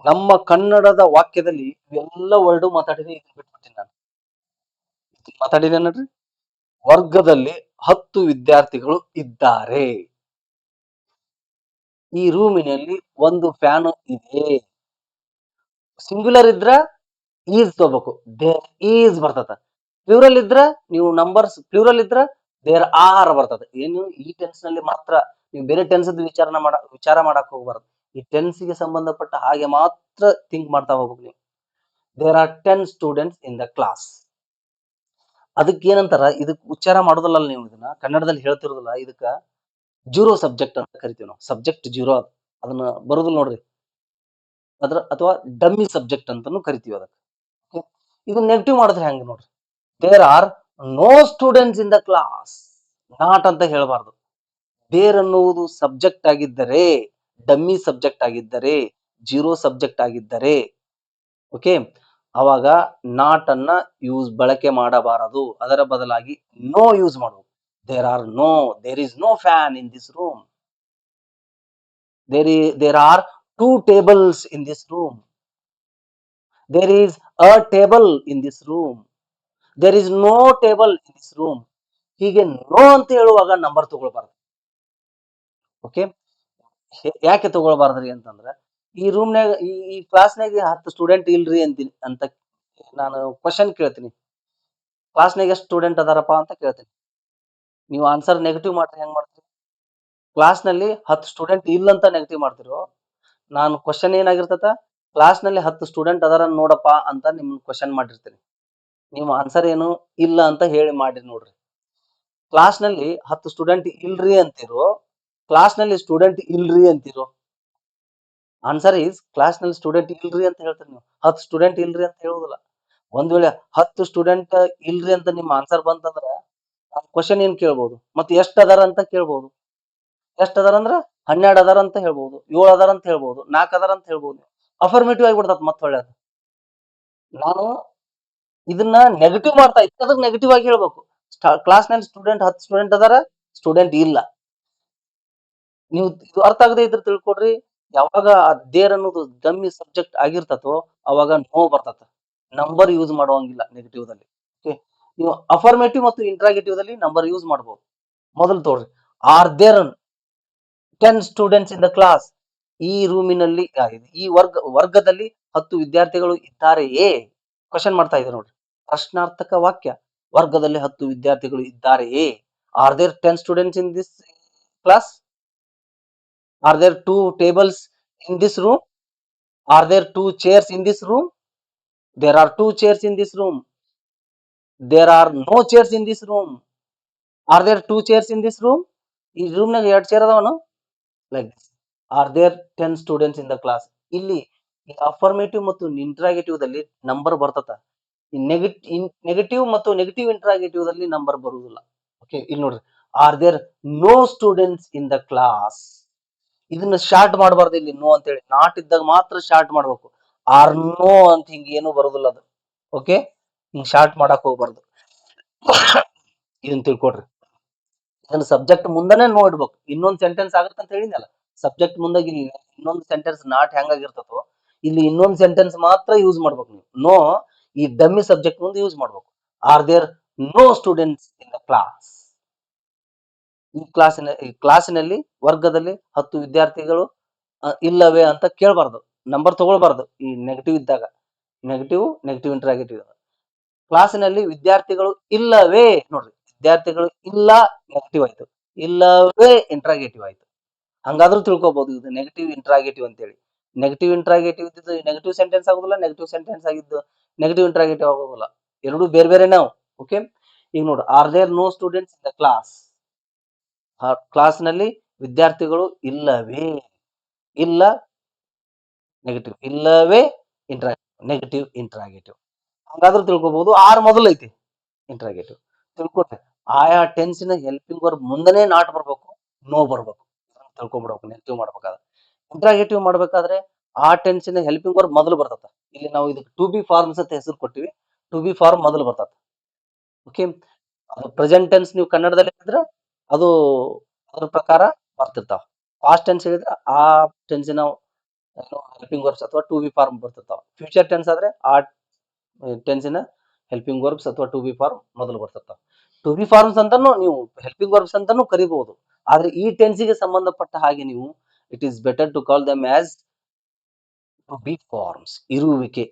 ನಮ್ಮ ಕನ್ನಡದ ವಾಕ್ಯದಲ್ಲಿ ಎಲ್ಲ ವರ್ಡ್ ಮಾತಾಡಿದ್ರೆ ಇದನ್ನ ಬಿಟ್ಬಿಡ್ತೀನಿ ನಾನು. ಮಾತಾಡಿದೆ ನೋಡ್ರಿ. ವರ್ಗದಲ್ಲಿ 10 ವಿದ್ಯಾರ್ಥಿಗಳು ಇದ್ದಾರೆ. ಈ ರೂಮಿನಲ್ಲಿ ಒಂದು ಫ್ಯಾನ್ ಇದೆ. ಸಿಂಗ್ಯುಲರ್ ಇದ್ರ ಈಸ್ ತಗೋಬೇಕು. ದೇರ್ ಈಸ್ ಬರ್ತದ. ಪ್ಲೂರಲ್ ಇದ್ರ ನೀವು ನಂಬರ್ಸ್ ಪ್ಲೂರಲ್ ಇದ್ರ ದೇರ್ ಆರ್ ಬರ್ತದ. ಏನು ಈ ಟೆನ್ಸ್ ನಲ್ಲಿ ಮಾತ್ರ, ನೀವು ಬೇರೆ ಟೆನ್ಸ್ ವಿಚಾರ ಮಾಡಕ್ ಹೋಗ್ಬಾರ್ದು. ಈ ಟೆನ್ಸ್ ಗೆ ಸಂಬಂಧಪಟ್ಟ ಹಾಗೆ ಮಾತ್ರ ಥಿಂಕ್ ಮಾಡ್ತಾ ಹೋಗ್ಬೇಕು ನೀವು. There are 10 students in the class. ಅದಕ್ಕೆ ಏನಂತಾರ, ಇದಕ್ ಉಚ್ಚಾರ ಮಾಡೋದಲ್ಲ ನೀವು, ಇದನ್ನ ಕನ್ನಡದಲ್ಲಿ ಹೇಳ್ತಿರೋದಿಲ್ಲ. ಇದಕ್ಕ ಜೀರೋ ಸಬ್ಜೆಕ್ಟ್ ಅಂತ ಕರಿತೀವಿ ನಾವು. ಸಬ್ಜೆಕ್ಟ್ ಜೀರೋ ಅದನ್ನ ಬರೋದಿಲ್ಲ ನೋಡ್ರಿ. ಅದ್ರ ಅಥವಾ ಡಮ್ಮಿ ಸಬ್ಜೆಕ್ಟ್ ಅಂತಾನು ಕರಿತೀವಿ ಅದಕ್ಕೆ. ಇದು ನೆಗೆಟಿವ್ ಮಾಡಿದ್ರೆ ಹೆಂಗ್ ನೋಡ್ರಿ. There are no students in the class. Not ಅಂತ ಹೇಳಬಾರ್ದು. ದೇರ್ ಅನ್ನುವುದು ಸಬ್ಜೆಕ್ಟ್ ಆಗಿದ್ದರೆ, ಡಮ್ಮಿ ಸಬ್ಜೆಕ್ಟ್ ಆಗಿದ್ದರೆ, ಜೀರೋ ಸಬ್ಜೆಕ್ಟ್ ಆಗಿದ್ದರೆ, ಓಕೆ, ಅವಾಗ ನಾಟ್ ಅನ್ನ ಬಳಕೆ ಮಾಡಬಾರದು. ಅದರ ಬದಲಾಗಿ ನೋ ಯೂಸ್ ಮಾಡಬೇಕು. There is no fan in this room. there are 2 tables in this room. There is a table in this room. There is no table in this room. ಹೀಗೆ no ಅಂತ ಹೇಳುವಾಗ number ತಗೊಳ್ಬಾರ್ದು. Okay, ಯಾಕೆ ತಗೊಳ್ಬಾರ್ದ್ರಿ ಅಂತಂದ್ರೆ, ಈ ರೂಮ್ನಾಗ ಈ ಕ್ಲಾಸ್ನಾಗ 10 student ಇಲ್ರಿ ಅಂತ ನಾನು ಕ್ವಶನ್ ಕೇಳ್ತೀನಿ. ಕ್ಲಾಸ್ನಾಗ ಎಷ್ಟು ಸ್ಟೂಡೆಂಟ್ ಅದಾರಪ್ಪ ಅಂತ ಕೇಳ್ತೀನಿ. ನೀವು ಆನ್ಸರ್ ನೆಗೆಟಿವ್ ಮಾಡ್ರಿ, ಹೆಂಗ್ ಮಾಡ್ತೀರಿ? ಕ್ಲಾಸ್ ನಲ್ಲಿ 10 ಸ್ಟೂಡೆಂಟ್ ಇಲ್ಲ ಅಂತ ನೆಗೆಟಿವ್ ಮಾಡ್ತಿರೋ, ನಾನು ಕ್ವಶನ್ ಏನಾಗಿರ್ತದ, ಕ್ಲಾಸ್ ನಲ್ಲಿ 10 ಸ್ಟೂಡೆಂಟ್ ಅದರ ನೋಡಪ್ಪ ಅಂತ ನಿಮ್ ಕ್ವಶನ್ ಮಾಡಿರ್ತೀನಿ. ನೀವು ಆನ್ಸರ್ ಏನು ಇಲ್ಲ ಅಂತ ಹೇಳಿ ಮಾಡಿ ನೋಡ್ರಿ. ಕ್ಲಾಸ್ ನಲ್ಲಿ 10 ಸ್ಟೂಡೆಂಟ್ ಇಲ್ರಿ ಅಂತಿರೋ, ಕ್ಲಾಸ್ ನಲ್ಲಿ ಸ್ಟೂಡೆಂಟ್ ಇಲ್ರಿ ಅಂತಿರೋ. ಆನ್ಸರ್ ಈಸ್ ಕ್ಲಾಸ್ ನಲ್ಲಿ ಸ್ಟೂಡೆಂಟ್ ಇಲ್ರಿ ಅಂತ ಹೇಳ್ತೀರಿ ನೀವು. 10 ಸ್ಟೂಡೆಂಟ್ ಇಲ್ರಿ ಅಂತ ಹೇಳುದಿಲ್ಲ. ಒಂದ್ ವೇಳೆ 10 ಸ್ಟೂಡೆಂಟ್ ಇಲ್ರಿ ಅಂತ ನಿಮ್ ಆನ್ಸರ್ ಬಂತಂದ್ರ ಕ್ವಶನ್ ಏನ್ ಕೇಳ್ಬಹುದು, ಮತ್ತೆ ಎಷ್ಟ್ ಅದಾರ ಅಂತ ಕೇಳ್ಬಹುದು. ಎಷ್ಟ್ ಅದಾರ ಅಂದ್ರ 12 ಅದಾರ ಅಂತ ಹೇಳ್ಬಹುದು, 7 ಅದಾರ ಅಂತ ಹೇಳ್ಬಹುದು, 4 ಅದಾರ ಅಂತ ಹೇಳ್ಬಹುದು. ಅಫರ್ಮೇಟಿವ್ ಆಗಿಬಿಡ್ತದ ಮತ್ತೆ ಒಳ್ಳೆಯದು. ನಾನು ಇದನ್ನ ನೆಗೆಟಿವ್ ಮಾಡ್ತಾ ಇತ್ತು, ಅದಕ್ಕೆ ನೆಗೆಟಿವ್ ಆಗಿ ಹೇಳ್ಬೇಕು. ಕ್ಲಾಸ್ ನಲ್ಲಿ 10 ಸ್ಟೂಡೆಂಟ್ ಅದಾರ, ಸ್ಟೂಡೆಂಟ್ ಇಲ್ಲ. ನೀವು ಇದು ಅರ್ಥ ಆಗದೆ ಇದ್ರೆ ತಿಳ್ಕೊಡ್ರಿ. ಯಾವಾಗ ದೇರ್ ಅನ್ನೋದು ಡಮ್ಮಿ ಸಬ್ಜೆಕ್ಟ್ ಆಗಿರ್ತತೋ ಅವಾಗ ನೋ ಬರ್ತದ. ನಂಬರ್ ಯೂಸ್ ಮಾಡುವಂಗಿಲ್ಲ ನೆಗೆಟಿವ್ ದಲ್ಲಿ. ಓಕೆ, ನೀವು ಅಫರ್ಮೇಟಿವ್ ಮತ್ತು ಇಂಟ್ರಾಗೇಟಿವ್ ದಲ್ಲಿ ನಂಬರ್ ಯೂಸ್ ಮಾಡಬಹುದು. ಮೊದಲು ತೋಡ್ರಿ, are there 10 students in the class. ಈ ರೂಮಿನಲ್ಲಿ ಈ ವರ್ಗದಲ್ಲಿ 10 ವಿದ್ಯಾರ್ಥಿಗಳು ಇದ್ದಾರೆಯೇ? ಕ್ವಶನ್ ಮಾಡ್ತಾ ಇದೆ ನೋಡ್ರಿ. ಪ್ರಶ್ನಾರ್ಥಕ ವಾಕ್ಯ. ವರ್ಗದಲ್ಲಿ 10 ವಿದ್ಯಾರ್ಥಿಗಳು ಇದ್ದಾರೆಯೇ? Are there 10 students in this class? Are there 2 tables in this room? Are there 2 chairs in this room? There are 2 chairs in this room. There are no chairs in this room. Are there 2 chairs in this room? ಈ room ನಾಗ 2 chair ಅದಾವನು? Like this. Are there 10 students in the class. ಇಲ್ಲಿ affirmative ಮತ್ತು interrogative ದಲ್ಲಿ number ಬರ್ತದ. Negative ಮತ್ತು negative interrogative ದಲ್ಲಿ number ಬರುವುದಿಲ್ಲ. ಓಕೆ, ಇಲ್ಲಿ ನೋಡ್ರಿ, are there no students in the class. ಇದನ್ನ ಶಾರ್ಟ್ ಮಾಡಬಾರ್ದು. ಇಲ್ಲಿ ನೋ ಅಂತ ಹೇಳಿ ನಾಟ್ ಇದ್ದಾಗ ಮಾತ್ರ ಶಾರ್ಟ್ ಮಾಡ್ಬೇಕು. ಆರ್ ನೋ ಅಂತ ಹಿಂಗ ಏನು ಬರುದಿಲ್ಲ ಅದು. ಓಕೆ, ಹಿಂಗ್ ಶಾರ್ಟ್ ಮಾಡಕ್ ಹೋಗ್ಬಾರ್ದು. ಇದನ್ನ ತಿಳ್ಕೊಡ್ರಿ. ಇದನ್ನ ಸಬ್ಜೆಕ್ಟ್ ಮುಂದನೆ ನೋ ಇಡ್ಬೇಕು. ಇನ್ನೊಂದು ಸೆಂಟೆನ್ಸ್ ಆಗುತ್ತೆ ಅಂತ ಹೇಳಿದ್ನಲ್ಲ, ಸಬ್ಜೆಕ್ಟ್ ಮುಂದಾಗಿ ಇನ್ನೊಂದು ಸೆಂಟೆನ್ಸ್ ನಾಟ್ ಹೆಂಗಾಗಿರ್ತದೋ ಇಲ್ಲಿ ಇನ್ನೊಂದು ಸೆಂಟೆನ್ಸ್ ಮಾತ್ರ ಯೂಸ್ ಮಾಡ್ಬೇಕು ನೀವು. ನೋ ಈ ಡಮ್ಮಿ ಸಬ್ಜೆಕ್ಟ್ ಮುಂದೆ ಯೂಸ್ ಮಾಡ್ಬೇಕು. Are there no students in the class. ಈ ಕ್ಲಾಸಿನಲ್ಲಿ ವರ್ಗದಲ್ಲಿ 10 ವಿದ್ಯಾರ್ಥಿಗಳು ಇಲ್ಲವೇ ಅಂತ ಕೇಳಬಾರ್ದು. ನಂಬರ್ ತಗೊಳ್ಬಾರ್ದು ಈ ನೆಗೆಟಿವ್ ಇದ್ದಾಗ. Negative interrogative. ಕ್ಲಾಸಿನಲ್ಲಿ ವಿದ್ಯಾರ್ಥಿಗಳು ಇಲ್ಲವೇ, ನೋಡ್ರಿ, ವಿದ್ಯಾರ್ಥಿಗಳು ಇಲ್ಲ ನೆಗೆಟಿವ್ ಆಯ್ತು, ಇಲ್ಲವೇ ಇಂಟ್ರಾಗೇಟಿವ್ ಆಯ್ತು. ಹಂಗಾದ್ರೂ ತಿಳ್ಕೊಬಹುದು ಇದು ನೆಗೆಟಿವ್ ಇಂಟ್ರಾಗೇಟಿವ್ ಅಂತ ಹೇಳಿ. ನೆಗೆಟಿವ್ ಇಂಟ್ರಾಗೇಟಿವ್ ಇದ್ದು ನೆಗೆಟಿವ್ ಸೆಂಟೆನ್ಸ್ ಆಗುದಿಲ್ಲ, ನೆಗೆಟಿವ್ ಸೆಂಟೆನ್ಸ್ ಆಗಿದ್ದು ನೆಗೆಟಿವ್ ಇಂಟ್ರಾಗೇಟಿವ್ ಆಗೋದಿಲ್ಲ. ಎರಡು ಬೇರೆ ಬೇರೆ ನಾವು. ಓಕೆ, ಈಗ ನೋಡ್ರಿ, are there no students in the class. Class ನಲ್ಲಿ ವಿದ್ಯಾರ್ಥಿಗಳು ಇಲ್ಲವೇ, ಇಲ್ಲ ನೆಗೆಟಿವ್, ಇಲ್ಲವೇ ನೆಗೆಟಿವ್ ಇಂಟ್ರಾಗೇಟಿವ್. ಹಂಗಾದ್ರೂ ತಿಳ್ಕೊಬಹುದು. ಆರ್ ಮೊದಲು ಐತಿ ಇಂಟ್ರಾಗೇಟಿವ್. ತಿಳ್ಕೊಟ್ರೆ ಆಯಾ ಟೆನ್ಸಿನ ಹೆಲ್ಪಿಂಗ್ ವರ್ಬ್ ಮುಂದನೆ ನಾಟ್ ಬರ್ಬೇಕು, ನೋ ಬರ್ಬೇಕು. ತಿಳ್ಕೊಂಡ್ಬಿಡ್ಬೇಕು ನೆಗೆಟಿವ್ ಮಾಡ್ಬೇಕಾದ್ರೆ. ಇಂಟ್ರಾಗೇಟಿವ್ ಮಾಡ್ಬೇಕಾದ್ರೆ ಆ ಟೆನ್ಸಿನ ಹೆಲ್ಪಿಂಗ್ ವರ್ಬ್ ಮೊದಲು ಬರ್ತದ. ಇಲ್ಲಿ ನಾವು ಇದಕ್ಕೆ ಟು ಬಿ ಫಾರ್ಮ್ಸ್ ಅಂತ ಹೆಸರು ಕೊಟ್ಟಿವಿ. ಟು ಬಿ ಫಾರ್ಮ್ ಮೊದಲು ಬರ್ತದ. ಓಕೆ, ಅದು ಪ್ರೆಸೆಂಟ್ ಟೆನ್ಸ್ ನೀವು ಕನ್ನಡದಲ್ಲಿ ಹೇಳಿದ್ರೆ ಅದು ಅದ್ರ ಪ್ರಕಾರ ಬರ್ತಿರ್ತಾವ. ಪಾಸ್ಟ್ ಟೆನ್ಸ್ ಹೇಳಿದ್ರೆ ಆ ಟೆನ್ಸಿನ ಏನು ಹೆಲ್ಪಿಂಗ್ ವರ್ಬ್ಸ್ ಅಥವಾ ಟು ಬಿ ಫಾರ್ಮ್ ಬರ್ತಿರ್ತಾವ. ಫ್ಯೂಚರ್ ಟೆನ್ಸ್ ಆದ್ರೆ ಆ ಟೆನ್ಸಿನ ಹೆಲ್ಪಿಂಗ್ ವರ್ಬ್ಸ್ ಅಥವಾ ಟು ಬಿ ಫಾರ್ಮ್ ಮೊದಲು ಬರ್ತಿರ್ತಾವ. ಟು ಬಿ ಫಾರ್ಮ್ಸ್ ಅಂತಾನು ನೀವು ಹೆಲ್ಪಿಂಗ್ ವರ್ಬ್ಸ್ ಅಂತಾನು ಕರಿಬಹುದು. ಆದ್ರೆ ಈ ಟೆನ್ಸಿಗೆ ಸಂಬಂಧಪಟ್ಟ ಹಾಗೆ ನೀವು it is better to call them as to be forms, ಇರುವಿಕೆ.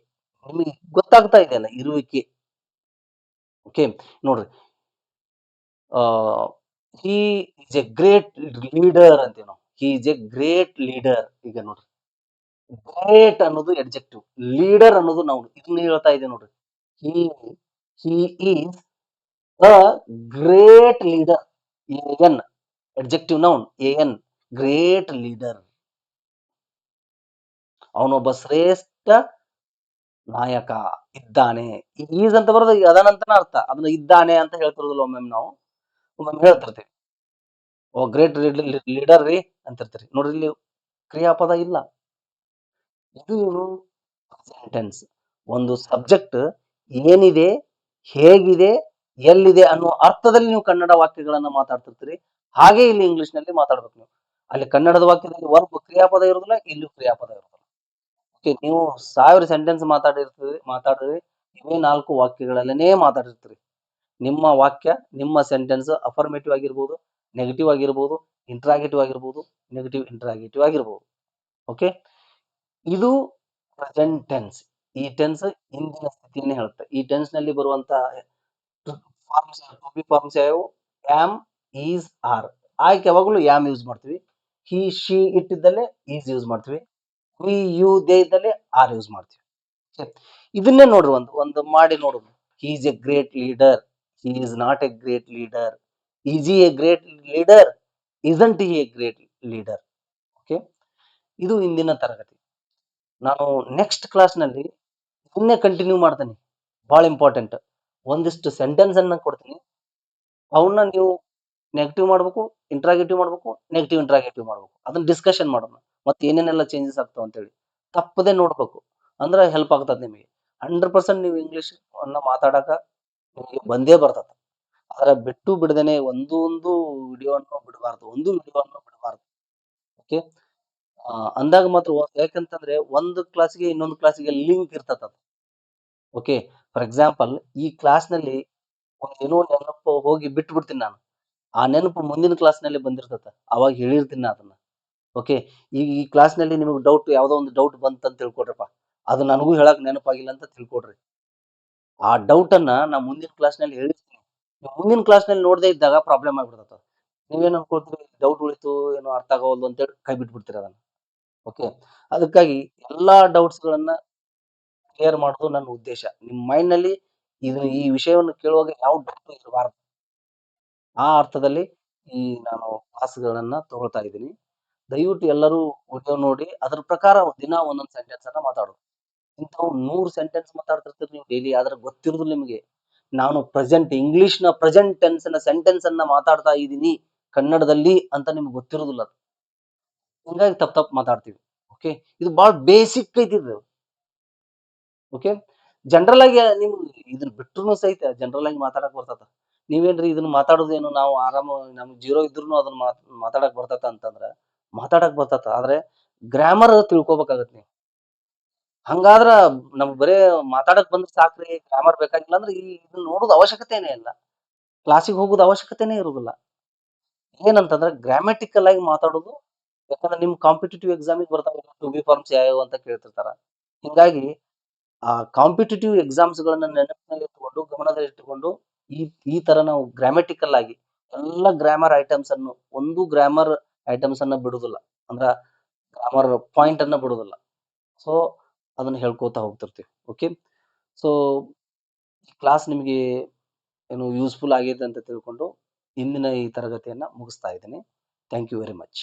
ನಿಮಗೆ ಗೊತ್ತಾಗ್ತಾ ಇದೆಯಲ್ಲ ಇರುವಿಕೆ. ಓಕೆ, ನೋಡ್ರಿ, he is a great leader ಅಂತೀವಿ ನಾವು. He is a great leader. ಈಗ ನೋಡ್ರಿ, ಗ್ರೇಟ್ ಅನ್ನೋದು ಎಡ್ಜೆಕ್ಟಿವ್, ಲೀಡರ್ ಅನ್ನೋದು ನಾವು ಇದನ್ನ ಹೇಳ್ತಾ ಇದೆ ನೋಡ್ರಿ. He he is a great leader. An adjective noun, an, great leader. ಅವನೊಬ್ಬ ಶ್ರೇಷ್ಠ ನಾಯಕ ಇದ್ದಾನೆ. ಈಸ್ ಅಂತ ಬರೋದು ಅದನಂತನ ಅರ್ಥ, ಅದನ್ನ ಇದ್ದಾನೆ ಅಂತ ಹೇಳ್ತಿರೋದಿಲ್ಲ. ಒಮ್ಮೊಮ್ಮೆ ನಾವು ಒಮ್ಮೊಮ್ಮೆ ಹೇಳ್ತಿರ್ತೀವಿ, ಓ ಗ್ರೇಟ್ ಲೀಡರ್ ರೀ ಅಂತಿರ್ತೀರಿ. ನೋಡ್ರಿ, ಇಲ್ಲಿ ಕ್ರಿಯಾಪದ ಇಲ್ಲ. ಇದು ಸೆಂಟೆನ್ಸ್. ಒಂದು ಸಬ್ಜೆಕ್ಟ್ ಏನಿದೆ, ಹೇಗಿದೆ, ಎಲ್ಲಿದೆ ಅನ್ನೋ ಅರ್ಥದಲ್ಲಿ ನೀವು ಕನ್ನಡ ವಾಕ್ಯಗಳನ್ನ ಮಾತಾಡ್ತಿರ್ತೀರಿ. ಹಾಗೆ ಇಲ್ಲಿ ಇಂಗ್ಲಿಷ್ ನಲ್ಲಿ ಮಾತಾಡ್ಬೇಕು ನೀವು. ಅಲ್ಲಿ ಕನ್ನಡದ ವಾಕ್ಯದಲ್ಲಿ ವರ್ಬ್ ಕ್ರಿಯಾಪದ ಇರೋದಿಲ್ಲ, ಇಲ್ಲಿ ಕ್ರಿಯಾಪದ ಇರೋದಿಲ್ಲ. ಓಕೆ, ನೀವು 1000 ಸೆಂಟೆನ್ಸ್ ಮಾತಾಡಿದ್ರಿ, ಇವೇ 4 ವಾಕ್ಯಗಳಲ್ಲೇ ಮಾತಾಡಿರ್ತೀರಿ. ನಿಮ್ಮ ವಾಕ್ಯ, ನಿಮ್ಮ ಸೆಂಟೆನ್ಸ್ ಅಫರ್ಮೇಟಿವ್ ಆಗಿರ್ಬೋದು, ನೆಗೆಟಿವ್ ಆಗಿರ್ಬೋದು, ಇಂಟ್ರಾಗೇಟಿವ್ ಆಗಿರ್ಬೋದು, ನೆಗೆಟಿವ್ ಇಂಟ್ರಾಗೇಟಿವ್ ಆಗಿರ್ಬೋದು. ಓಕೆ, ಇದು ಪ್ರೆಸೆಂಟ್ ಟೆನ್ಸ್. ಈ ಟೆನ್ಸ್ ಹಿಂದಿನ ಸ್ಥಿತಿಯನ್ನೇ ಹೇಳುತ್ತೆ. ಈ ಟೆನ್ಸ್ ನಲ್ಲಿ ಬರುವಂತ ಫಾರ್ಮ್ಸ್, ಟು ಬಿ ಫಾರ್ಮ್ಸ್ ಯಾವು? Am, is, are. ಆಯ್ಕೆ ಯಾವಾಗಲೂ ಆಮ್ ಯೂಸ್ ಮಾಡ್ತೀವಿ. ಹಿ, ಶಿ, ಇಟ್ ಇದ್ದಲ್ಲಿ ಈಸ್ ಯೂಸ್ ಮಾಡ್ತೀವಿ. ವಿ, ಯು, ದೇ ಇದ್ದಲ್ಲಿ ಆರ್ ಯೂಸ್ ಮಾಡ್ತೀವಿ. ಇದನ್ನೇ ನೋಡ್ರಿ, ಒಂದು ಮಾಡಿ ನೋಡುದು. He is a great leader, he is not a great leader, is he A great leader, isn't he A great leader. Okay, ಇದು ಇಂದಿನ ತರಗತಿ. ನಾನು ನೆಕ್ಸ್ಟ್ ಕ್ಲಾಸ್ ನಲ್ಲಿ ಇದನ್ನೇ ಕಂಟಿನ್ಯೂ ಮಾಡ್ತೇನೆ. ಬಹಳ ಇಂಪಾರ್ಟೆಂಟ್. ಒಂದಿಷ್ಟು ಸೆಂಟೆನ್ಸ್ ಅನ್ನ ಕೊಡ್ತೀನಿ, ಅವನ್ನ ನೀವು ನೆಗೆಟಿವ್ ಮಾಡ್ಬೇಕು, ಇಂಟ್ರಾಗೇಟಿವ್ ಮಾಡ್ಬೇಕು, ನೆಗೆಟಿವ್ ಇಂಟ್ರಾಗೇಟಿವ್ ಮಾಡ್ಬೇಕು. ಅದನ್ನ ಡಿಸ್ಕಷನ್ ಮಾಡೋಣ, ಮತ್ತೆ ಏನೇನೆಲ್ಲ ಚೇಂಜಸ್ ಆಗ್ತಾವ ಅಂತ ಹೇಳಿ ತಪ್ಪದೆ ನೋಡ್ಬೇಕು. ಅಂದ್ರೆ ಹೆಲ್ಪ್ ಆಗ್ತದೆ ನಿಮಗೆ. 100% ನೀವು ಇಂಗ್ಲಿಷ್ ಅನ್ನ ಮಾತಾಡಕ ನಿಮಗೆ ಬಂದೇ ಬರ್ತದ. ಆದ್ರೆ ಬಿಟ್ಟು ಬಿಡದೇನೆ ಒಂದು ವಿಡಿಯೋವನ್ನು ಬಿಡಬಾರ್ದು, ಓಕೆ, ಅಂದಾಗ ಮಾತ್ರ ಯಾಕಂತಂದ್ರೆ ಒಂದು ಕ್ಲಾಸ್ಗೆ ಇನ್ನೊಂದು ಕ್ಲಾಸಿಗೆ ಲಿಂಕ್ ಇರ್ತದ. ಓಕೆ, ಫಾರ್ ಎಕ್ಸಾಂಪಲ್ ಈ ಕ್ಲಾಸ್ ನಲ್ಲಿ ಏನೋ ನೆನಪು ಹೋಗಿ ಬಿಟ್ಟು ಬಿಡ್ತೀನಿ ನಾನು, ಆ ನೆನಪು ಮುಂದಿನ ಕ್ಲಾಸ್ ನಲ್ಲಿ ಬಂದಿರ್ತದ, ಅವಾಗ ಹೇಳಿರ್ತೀನಿ ನಾ ಅದನ್ನ. ಓಕೆ, ಈಗ ಈ ಕ್ಲಾಸ್ ನಲ್ಲಿ ನಿಮಗೆ ಡೌಟ್, ಯಾವ್ದೋ ಒಂದು ಡೌಟ್ ಬಂತ ಅಂತ ತಿಳ್ಕೊಡ್ರಪ್ಪ, ಅದು ನನಗೂ ಹೇಳಕ್ ನೆನಪಾಗಿಲ್ಲ ಅಂತ ತಿಳ್ಕೊಡ್ರಿ. ಆ ಡೌಟ್ ಅನ್ನ ನಾ ಮುಂದಿನ ಕ್ಲಾಸ್ ನಲ್ಲಿ ಹೇಳಿರ್ತೀನಿ. ಮುಂದಿನ ಕ್ಲಾಸ್ ನಲ್ಲಿ ನೋಡದೇ ಇದ್ದಾಗ ಪ್ರಾಬ್ಲಮ್ ಆಗ್ಬಿಡ್ತದ. ನೀವೇನ್ ಅನ್ಕೊಳ್ತೀರಿ, ಡೌಟ್ ಉಳಿತು, ಏನೋ ಅರ್ಥ ಆಗೋಲ್ದು ಅಂತೇಳಿ ಕೈ ಬಿಟ್ಬಿಡ್ತೀರ ಅದನ್ನ. ಓಕೆ, ಅದಕ್ಕಾಗಿ ಎಲ್ಲಾ ಡೌಟ್ಸ್ ಗಳನ್ನ ಕ್ಲಿಯರ್ ಮಾಡೋದು ನನ್ನ ಉದ್ದೇಶ. ನಿಮ್ ಮೈಂಡ್ ನಲ್ಲಿ ಈ ವಿಷಯವನ್ನು ಕೇಳುವಾಗ ಯಾವ ಡೌಟ್ ಇರಬಾರದು. ಆ ಅರ್ಥದಲ್ಲಿ ಈ ನಾನು ಕ್ಲಾಸ್ಗಳನ್ನ ತಗೊಳ್ತಾ ಇದ್ದೀನಿ. ದಯವಿಟ್ಟು ಎಲ್ಲರೂ ವಿಡಿಯೋ ನೋಡಿ ಅದ್ರ ಪ್ರಕಾರ ದಿನ ಒಂದೊಂದು ಸೆಂಟೆನ್ಸ್ ಅನ್ನ ಮಾತಾಡೋದು. ಇಂಥವು 100 ಸೆಂಟೆನ್ಸ್ ಮಾತಾಡ್ತಿರ್ತೀರಿ ನೀವು ಡೈಲಿ, ಆದ್ರೆ ಗೊತ್ತಿರುದಿಲ್ಲ ನಿಮಗೆ. ನಾನು ಇಂಗ್ಲಿಷ್ ನ ಪ್ರೆಸೆಂಟ್ ಟೆನ್ಸ್ ನ ಸೆಂಟೆನ್ಸ್ ಅನ್ನ ಮಾತಾಡ್ತಾ ಇದ್ದೀನಿ ಕನ್ನಡದಲ್ಲಿ ಅಂತ ನಿಮ್ಗೆ ಗೊತ್ತಿರುದಿಲ್ಲ. ಹಿಂಗಾಗಿ ತಪ್ಪು ಮಾತಾಡ್ತೀವಿ. ಓಕೆ, ಇದು ಬಹಳ ಬೇಸಿಕ್ ಐತಿ ಇದು. ಓಕೆ, ಜನರಲ್ ಆಗಿ ನೀವು ಇದನ್ನ ಬಿಟ್ರು ಸಹಿತ ಜನರಲ್ ಆಗಿ ಮಾತಾಡಕ್ ಬರ್ತದ. ನೀವೇನ್ರಿ ಇದನ್ನ ಮಾತಾಡೋದೇನು, ನಾವು ಆರಾಮ ನಮ್ಗೆ ಜೀರೋ ಇದ್ರು ಅದನ್ನ ಮಾತಾಡಕ್ ಬರ್ತತ ಅಂತಂದ್ರ ಮಾತಾಡಕ್ ಬರ್ತತ. ಆದ್ರೆ ಗ್ರಾಮರ್ ತಿಳ್ಕೊಬೇಕಾಗತ್ ನೀವು. ಹಂಗಾದ್ರ ನಮ್ಗ್ ಬರೇ ಮಾತಾಡಕ್ ಬಂದ್ರೆ ಸಾಕ್ರಿ, ಗ್ರಾಮರ್ ಬೇಕಾಗಿಲ್ಲ ಅಂದ್ರೆ ಇದನ್ನ ನೋಡೋದು ಅವಶ್ಯಕತೆನೇ ಇಲ್ಲ. ಕ್ಲಾಸಿಗೆ ಹೋಗೋದು ಅವಶ್ಯಕತೆನೇ ಇರುದಿಲ್ಲ. ಏನಂತಂದ್ರೆ ಗ್ರಾಮ್ಯಾಟಿಕಲ್ ಆಗಿ ಮಾತಾಡೋದು. ಯಾಕಂದ್ರೆ ನಿಮ್ ಕಾಂಪಿಟೇಟಿವ್ ಎಕ್ಸಾಮಿಗೆ ಬರ್ತಾವ ಟು ಬಿ ಫಾರ್ಮ್ಸ್ ಯಾವ್ಯಾವ ಅಂತ ಕೇಳ್ತಿರ್ತಾರ. ಹಿಂಗಾಗಿ ಆ ಕಾಂಪಿಟೇಟಿವ್ ಎಕ್ಸಾಮ್ಸ್ ಗಳನ್ನ ನೆನಪಿನಲ್ಲಿ ಇಟ್ಟುಕೊಂಡು, ಗಮನದಲ್ಲಿಟ್ಟುಕೊಂಡು ಈ ಈ ತರ ನಾವು ಗ್ರಾಮ್ಯಾಟಿಕಲ್ ಆಗಿ ಎಲ್ಲ ಗ್ರಾಮರ್ ಐಟಮ್ಸ್ ಅನ್ನು, ಒಂದು ಗ್ರಾಮರ್ ಐಟಮ್ಸ್ ಅನ್ನ ಬಿಡುದಿಲ್ಲ. ಅಂದ್ರ ಗ್ರಾಮರ್ ಪಾಯಿಂಟ್ ಅನ್ನ ಬಿಡುದಿಲ್ಲ. ಸೊ ಅದನ್ನ ಹೇಳ್ಕೋತಾ ಹೋಗ್ತಿರ್ತೀವಿ. ಓಕೆ, ಸೊ ಈ ಕ್ಲಾಸ್ ನಿಮಗೆ ಏನು ಯೂಸ್ಫುಲ್ ಆಗಿದೆ ಅಂತ ತಿಳ್ಕೊಂಡು ಇಂದಿನ ಈ ತರಗತಿಯನ್ನ ಮುಗಿಸ್ತಾ ಇದ್ದೀನಿ. Thank you very much.